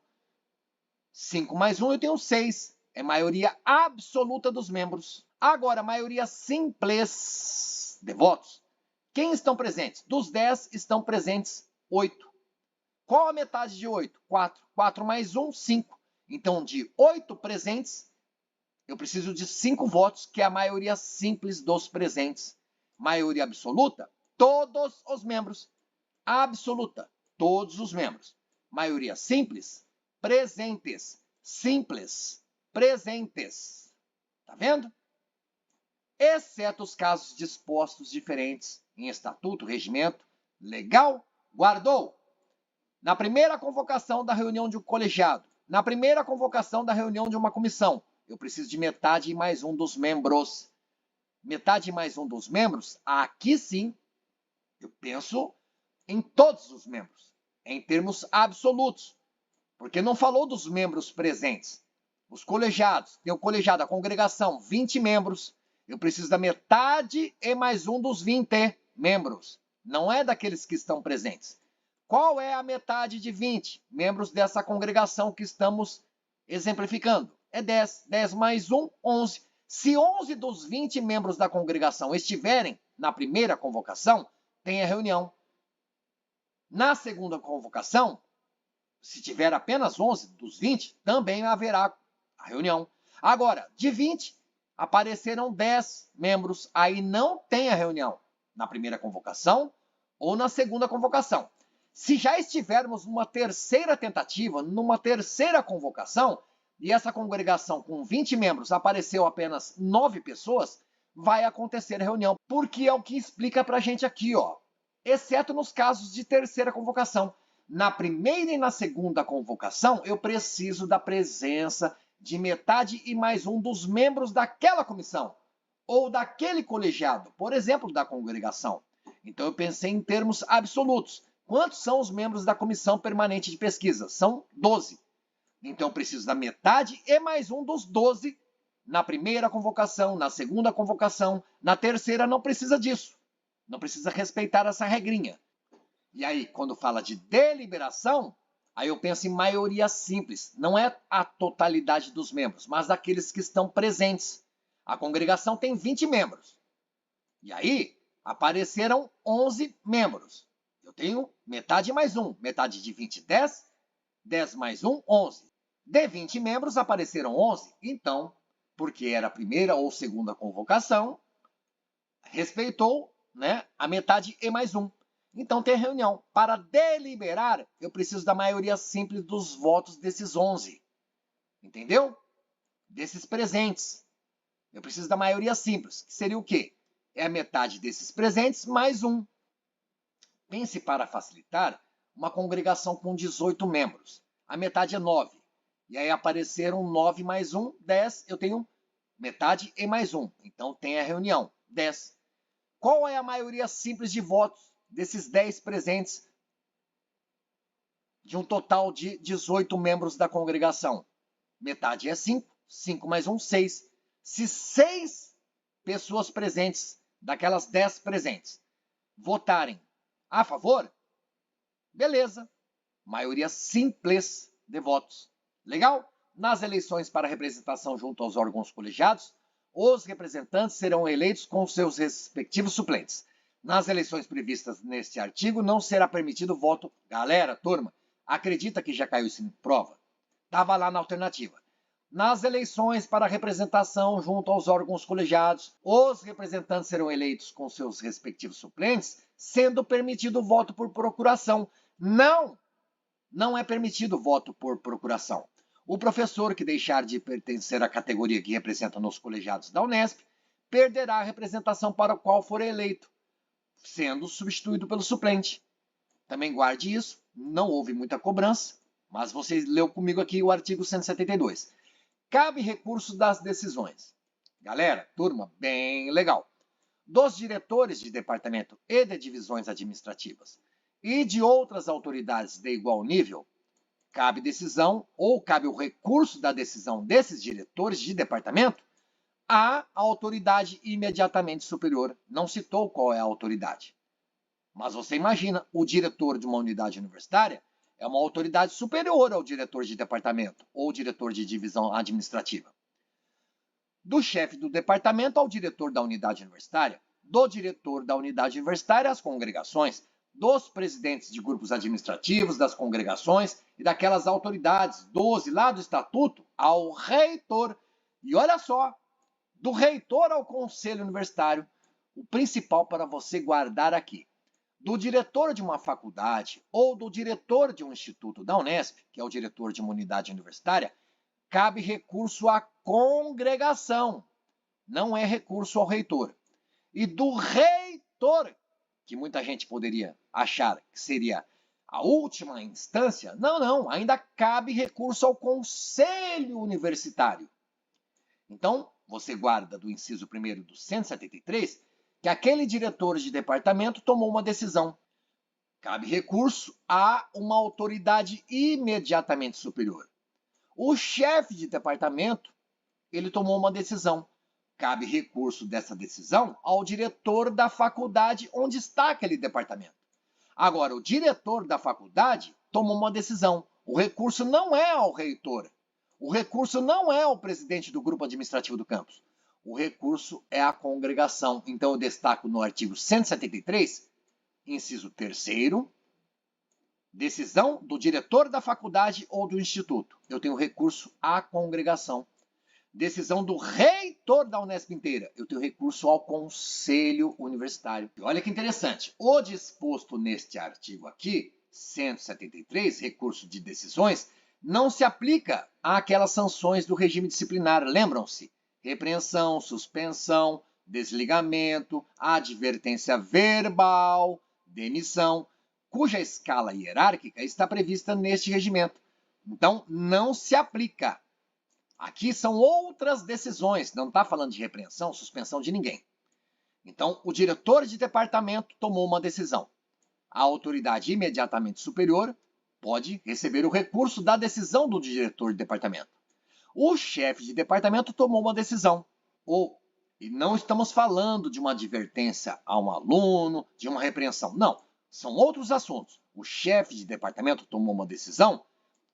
5 mais 1, eu tenho 6. É maioria absoluta dos membros. Agora, maioria simples de votos. Quem estão presentes? Dos 10 estão presentes 8. Qual a metade de 8? 4. 4 mais 1, 5. Então, de 8 presentes, eu preciso de 5 votos, que é a maioria simples dos presentes. Maioria absoluta, todos os membros. Absoluta, todos os membros. Maioria simples, presentes. Simples, presentes. Tá vendo? Exceto os casos dispostos diferentes em estatuto, regimento. Legal? Guardou? Na primeira convocação da reunião de um colegiado, na primeira convocação da reunião de uma comissão, eu preciso de metade e mais um dos membros. Metade e mais um dos membros, aqui sim, eu penso em todos os membros, em termos absolutos, porque não falou dos membros presentes. Os colegiados, tem o colegiado, a congregação, 20 membros, eu preciso da metade e mais um dos 20 membros, não é daqueles que estão presentes. Qual é a metade de 20 membros dessa congregação que estamos exemplificando? É 10. 10 mais 1, 11. Se 11 dos 20 membros da congregação estiverem na primeira convocação, tem a reunião. Na segunda convocação, se tiver apenas 11 dos 20, também haverá a reunião. Agora, de 20, apareceram 10 membros, aí não tem a reunião na primeira convocação ou na segunda convocação. Se já estivermos numa terceira tentativa, numa terceira convocação, e essa congregação com 20 membros apareceu apenas 9 pessoas, vai acontecer a reunião, porque é o que explica pra gente aqui, ó. Exceto nos casos de terceira convocação. Na primeira e na segunda convocação, eu preciso da presença de metade e mais um dos membros daquela comissão, ou daquele colegiado, por exemplo, da congregação. Então eu pensei em termos absolutos. Quantos são os membros da comissão permanente de pesquisa? São 12. Então eu preciso da metade e mais um dos 12 na primeira convocação, na segunda convocação, na terceira não precisa disso. Não precisa respeitar essa regrinha. E aí, quando fala de deliberação, aí eu penso em maioria simples. Não é a totalidade dos membros, mas daqueles que estão presentes. A congregação tem 20 membros. E aí, apareceram 11 membros. Eu tenho metade mais um. Metade de 20, 10. 10 mais 1, 11. De 20 membros, apareceram 11. Então, porque era a primeira ou segunda convocação, respeitou, né, a metade e mais um. Então, tem reunião. Para deliberar, eu preciso da maioria simples dos votos desses 11. Entendeu? Desses presentes. Eu preciso da maioria simples, que seria o quê? É a metade desses presentes mais um. Pense para facilitar uma congregação com 18 membros. A metade é 9. E aí apareceram 9 mais 1, 10. Eu tenho metade e mais 1. Então tem a reunião, 10. Qual é a maioria simples de votos desses 10 presentes de um total de 18 membros da congregação? Metade é 5. 5 mais 1, 6. Se 6 pessoas presentes, daquelas 10 presentes, votarem a favor, beleza. Maioria simples de votos. Legal? Nas eleições para representação junto aos órgãos colegiados, os representantes serão eleitos com seus respectivos suplentes. Nas eleições previstas neste artigo, não será permitido voto. Galera, turma, acredita que já caiu isso em prova? Estava lá na alternativa. Nas eleições para representação junto aos órgãos colegiados, os representantes serão eleitos com seus respectivos suplentes, sendo permitido o voto por procuração. Não é permitido voto por procuração. O professor que deixar de pertencer à categoria que representa nos colegiados da Unesp perderá a representação para a qual for eleito, sendo substituído pelo suplente. Também guarde isso, não houve muita cobrança, mas você leu comigo aqui o artigo 172. Cabe recurso das decisões. Galera, turma, bem legal. Dos diretores de departamento e de divisões administrativas e de outras autoridades de igual nível, cabe decisão ou cabe o recurso da decisão desses diretores de departamento à autoridade imediatamente superior. Não citou qual é a autoridade. Mas você imagina, o diretor de uma unidade universitária é uma autoridade superior ao diretor de departamento ou diretor de divisão administrativa. Do chefe do departamento ao diretor da unidade universitária, do diretor da unidade universitária às congregações, dos presidentes de grupos administrativos, das congregações e daquelas autoridades, 12 lá do estatuto, ao reitor. E olha só, do reitor ao conselho universitário, o principal para você guardar aqui. Do diretor de uma faculdade ou do diretor de um instituto da Unesp, que é o diretor de uma unidade universitária, cabe recurso à congregação, não é recurso ao reitor. E do reitor que muita gente poderia achar que seria a última instância, não, ainda cabe recurso ao Conselho Universitário. Então, você guarda do inciso 1º do 173 que aquele diretor de departamento tomou uma decisão. Cabe recurso a uma autoridade imediatamente superior. O chefe de departamento, ele tomou uma decisão. Cabe recurso dessa decisão ao diretor da faculdade onde está aquele departamento. Agora, o diretor da faculdade tomou uma decisão. O recurso não é ao reitor. O recurso não é ao presidente do grupo administrativo do campus. O recurso é à congregação. Então, eu destaco no artigo 173, inciso 3º, decisão do diretor da faculdade ou do instituto. Eu tenho recurso à congregação. Decisão do reitor da Unesp inteira. Eu tenho recurso ao Conselho Universitário. E olha que interessante. O disposto neste artigo aqui, 173, recurso de decisões, não se aplica àquelas sanções do regime disciplinar. Lembram-se? Repreensão, suspensão, desligamento, advertência verbal, demissão, cuja escala hierárquica está prevista neste regimento. Então, não se aplica. Aqui são outras decisões, não está falando de repreensão, suspensão de ninguém. Então, o diretor de departamento tomou uma decisão. A autoridade imediatamente superior pode receber o recurso da decisão do diretor de departamento. O chefe de departamento tomou uma decisão. E não estamos falando de uma advertência a um aluno, de uma repreensão. Não, são outros assuntos. O chefe de departamento tomou uma decisão,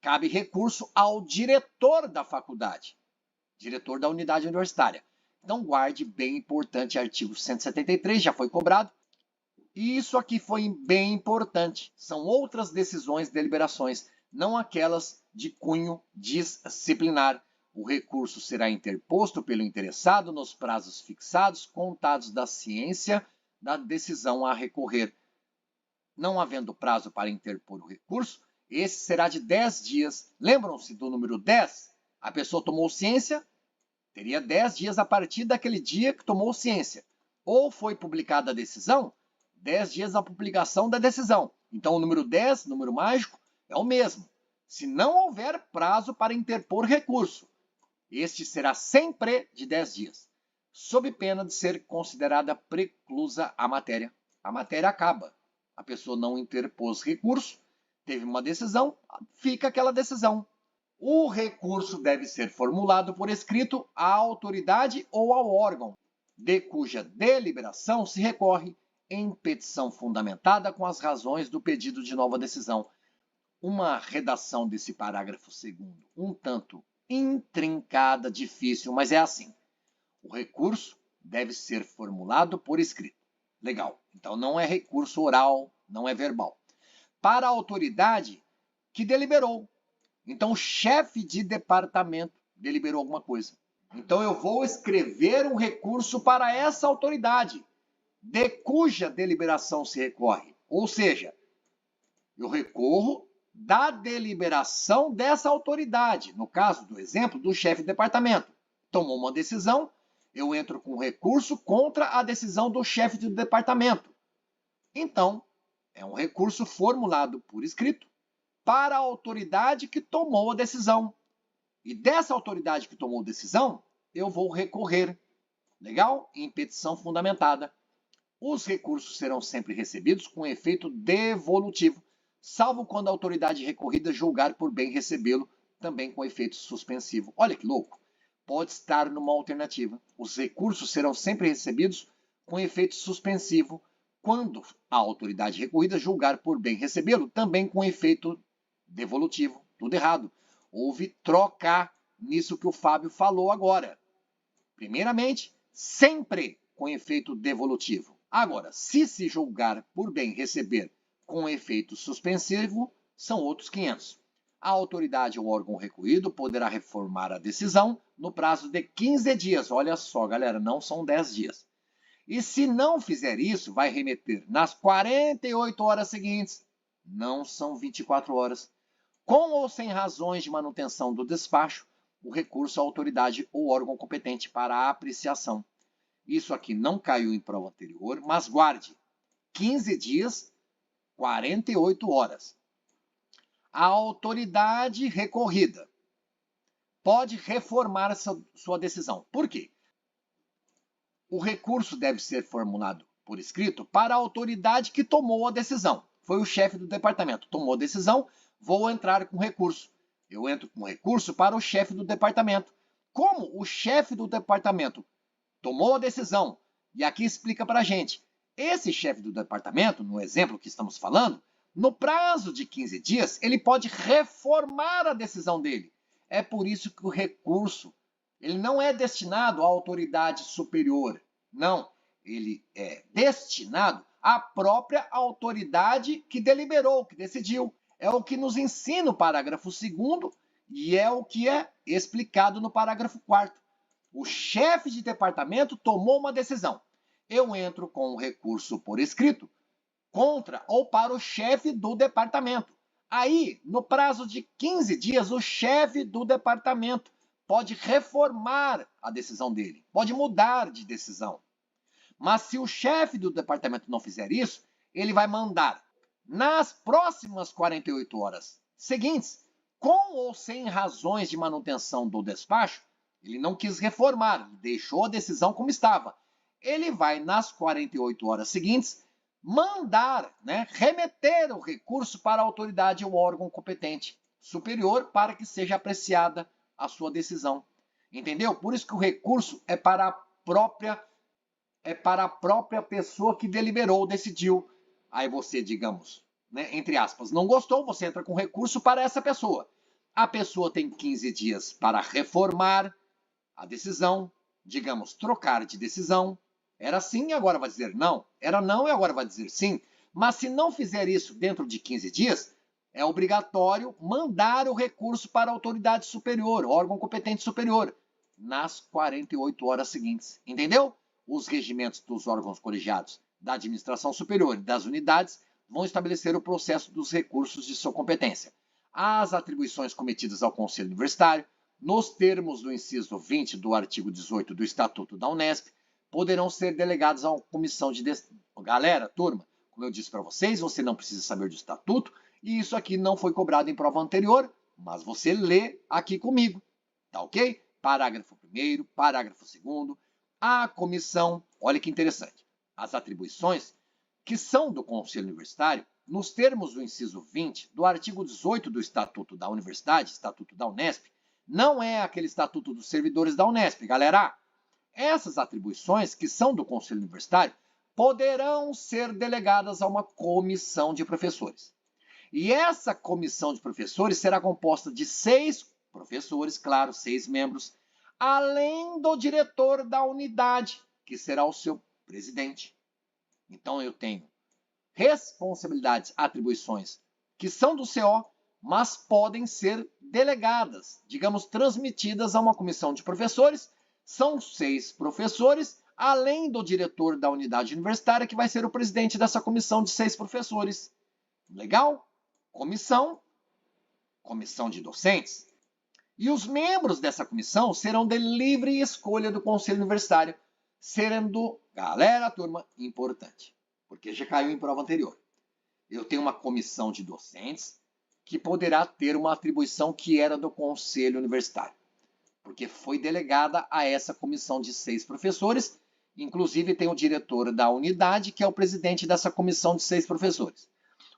cabe recurso ao diretor da faculdade, diretor da unidade universitária. Então, guarde, bem importante, artigo 173, já foi cobrado. E isso aqui foi bem importante. São outras decisões, deliberações, não aquelas de cunho disciplinar. O recurso será interposto pelo interessado nos prazos fixados, contados da ciência da decisão a recorrer. Não havendo prazo para interpor o recurso, esse será de 10 dias. Lembram-se do número 10? A pessoa tomou ciência, teria 10 dias a partir daquele dia que tomou ciência. Ou foi publicada a decisão, 10 dias a publicação da decisão. Então, o número 10, número mágico, é o mesmo. Se não houver prazo para interpor recurso, este será sempre de 10 dias, sob pena de ser considerada preclusa a matéria. A matéria acaba. A pessoa não interpôs recurso, teve uma decisão, fica aquela decisão. O recurso deve ser formulado por escrito à autoridade ou ao órgão, de cuja deliberação se recorre em petição fundamentada com as razões do pedido de nova decisão. Uma redação desse parágrafo 2º, um tanto intrincada, difícil, mas é assim. O recurso deve ser formulado por escrito. Legal. Então, não é recurso oral, não é verbal. Para a autoridade que deliberou. Então, o chefe de departamento deliberou alguma coisa. Então, eu vou escrever um recurso para essa autoridade, de cuja deliberação se recorre. Ou seja, eu recorro da deliberação dessa autoridade. No caso do exemplo do chefe de departamento. Tomou uma decisão, eu entro com recurso contra a decisão do chefe de departamento. Então, é um recurso formulado por escrito para a autoridade que tomou a decisão. E dessa autoridade que tomou a decisão, eu vou recorrer. Legal? Em petição fundamentada. Os recursos serão sempre recebidos com efeito devolutivo, salvo quando a autoridade recorrida julgar por bem recebê-lo, também com efeito suspensivo. Olha que louco! Pode estar numa alternativa. Os recursos serão sempre recebidos com efeito suspensivo, quando a autoridade recorrida julgar por bem recebê-lo, também com efeito devolutivo. Tudo errado. Houve troca nisso que o Fábio falou agora. Primeiramente, sempre com efeito devolutivo. Agora, se julgar por bem receber com efeito suspensivo, são outros 500. A autoridade ou órgão recorrido poderá reformar a decisão no prazo de 15 dias. Olha só, galera, não são 10 dias. E se não fizer isso, vai remeter nas 48 horas seguintes. Não são 24 horas. Com ou sem razões de manutenção do despacho, o recurso à autoridade ou órgão competente para a apreciação. Isso aqui não caiu em prova anterior, mas guarde. 15 dias, 48 horas. A autoridade recorrida pode reformar sua decisão. Por quê? O recurso deve ser formulado por escrito para a autoridade que tomou a decisão. Foi o chefe do departamento, tomou a decisão, vou entrar com recurso. Eu entro com recurso para o chefe do departamento. Como o chefe do departamento tomou a decisão, e aqui explica para a gente, esse chefe do departamento, no exemplo que estamos falando, no prazo de 15 dias, ele pode reformar a decisão dele. É por isso que o recurso ele não é destinado à autoridade superior. Não, ele é destinado à própria autoridade que deliberou, que decidiu. É o que nos ensina o parágrafo 2º e é o que é explicado no parágrafo 4º. O chefe de departamento tomou uma decisão. Eu entro com o recurso por escrito contra ou para o chefe do departamento. Aí, no prazo de 15 dias, o chefe do departamento pode reformar a decisão dele, pode mudar de decisão. Mas se o chefe do departamento não fizer isso, ele vai mandar, nas próximas 48 horas seguintes, com ou sem razões de manutenção do despacho, ele não quis reformar, deixou a decisão como estava. Ele vai, nas 48 horas seguintes, mandar, remeter o recurso para a autoridade ou órgão competente superior para que seja apreciada a sua decisão. Entendeu? Por isso que o recurso é para a própria pessoa que deliberou, decidiu. Aí você, digamos, entre aspas, não gostou, você entra com recurso para essa pessoa. A pessoa tem 15 dias para reformar a decisão, digamos, trocar de decisão. Era sim e agora vai dizer não. Era não e agora vai dizer sim. Mas se não fizer isso dentro de 15 dias, é obrigatório mandar o recurso para a autoridade superior, órgão competente superior, nas 48 horas seguintes. Entendeu? Os regimentos dos órgãos colegiados da administração superior e das unidades vão estabelecer o processo dos recursos de sua competência. As atribuições cometidas ao Conselho Universitário, nos termos do inciso 20 do artigo 18 do Estatuto da Unesp, poderão ser delegadas a uma comissão de... Galera, turma, como eu disse para vocês, você não precisa saber do Estatuto, e isso aqui não foi cobrado em prova anterior, mas você lê aqui comigo, tá ok? Parágrafo 1º, parágrafo 2º, a comissão, olha que interessante, as atribuições que são do Conselho Universitário, nos termos do inciso 20 do artigo 18 do Estatuto da Universidade, Estatuto da Unesp, não é aquele Estatuto dos Servidores da Unesp, galera. Essas atribuições que são do Conselho Universitário poderão ser delegadas a uma comissão de professores. E essa comissão de professores será composta de 6 professores, claro, 6 membros, além do diretor da unidade, que será o seu presidente. Então eu tenho responsabilidades, atribuições que são do CO, mas podem ser delegadas, digamos, transmitidas a uma comissão de professores. São 6 professores, além do diretor da unidade universitária, que vai ser o presidente dessa comissão de 6 professores. Legal? Comissão de docentes. E os membros dessa comissão serão de livre escolha do Conselho Universitário, sendo, galera, turma, importante, porque já caiu em prova anterior. Eu tenho uma comissão de docentes que poderá ter uma atribuição que era do Conselho Universitário, porque foi delegada a essa comissão de 6 professores, inclusive tem o diretor da unidade, que é o presidente dessa comissão de 6 professores.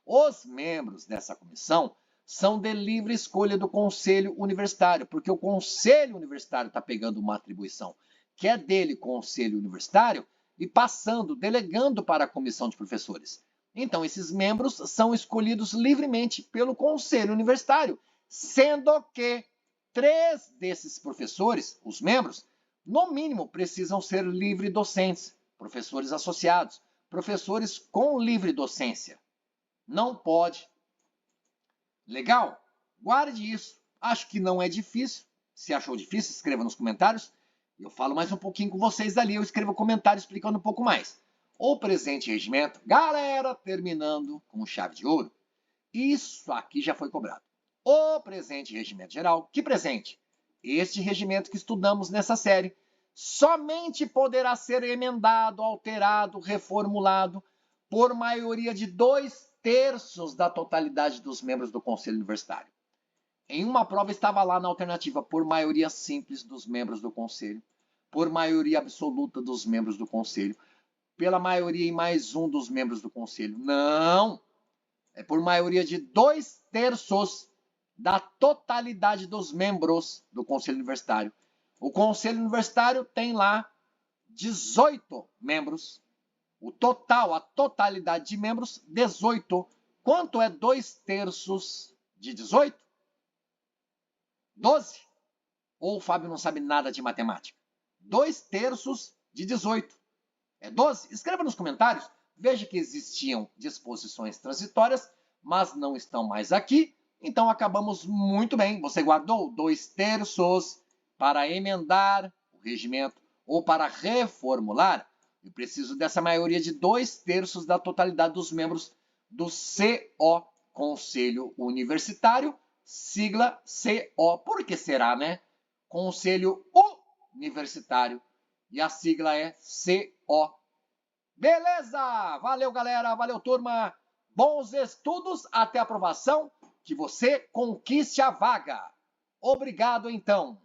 Os membros dessa comissão são de livre escolha do Conselho Universitário, porque o Conselho Universitário está pegando uma atribuição que é dele, Conselho Universitário, e passando, delegando para a comissão de professores. Então, esses membros são escolhidos livremente pelo Conselho Universitário, sendo que 3 desses professores, os membros, no mínimo precisam ser livre docentes, professores associados, professores com livre docência. Não pode. Legal? Guarde isso. Acho que não é difícil. Se achou difícil, escreva nos comentários. Eu falo mais um pouquinho com vocês ali. Eu escrevo comentário explicando um pouco mais. O presente regimento, galera, terminando com chave de ouro. Isso aqui já foi cobrado. O presente regimento geral. Que presente? Este regimento que estudamos nessa série somente poderá ser emendado, alterado, reformulado por maioria de 2/3 da totalidade dos membros do Conselho Universitário. Em uma prova estava lá na alternativa por maioria simples dos membros do Conselho, por maioria absoluta dos membros do Conselho, pela maioria em mais um dos membros do Conselho. Não! É por maioria de 2/3 da totalidade dos membros do Conselho Universitário. O Conselho Universitário tem lá 18 membros. O total, a totalidade de membros, 18. Quanto é 2/3 de 18? 12? Ou o Fábio não sabe nada de matemática? 2/3 de 18. É 12? Escreva nos comentários. Veja que existiam disposições transitórias, mas não estão mais aqui. Então acabamos muito bem. Você guardou 2/3 para emendar o regimento ou para reformular. Eu preciso dessa maioria de 2/3 da totalidade dos membros do CO, Conselho Universitário, sigla CO. Por que será, né? Conselho Universitário. E a sigla é CO. Beleza! Valeu, galera. Valeu, turma. Bons estudos até a aprovação. Que você conquiste a vaga. Obrigado, então.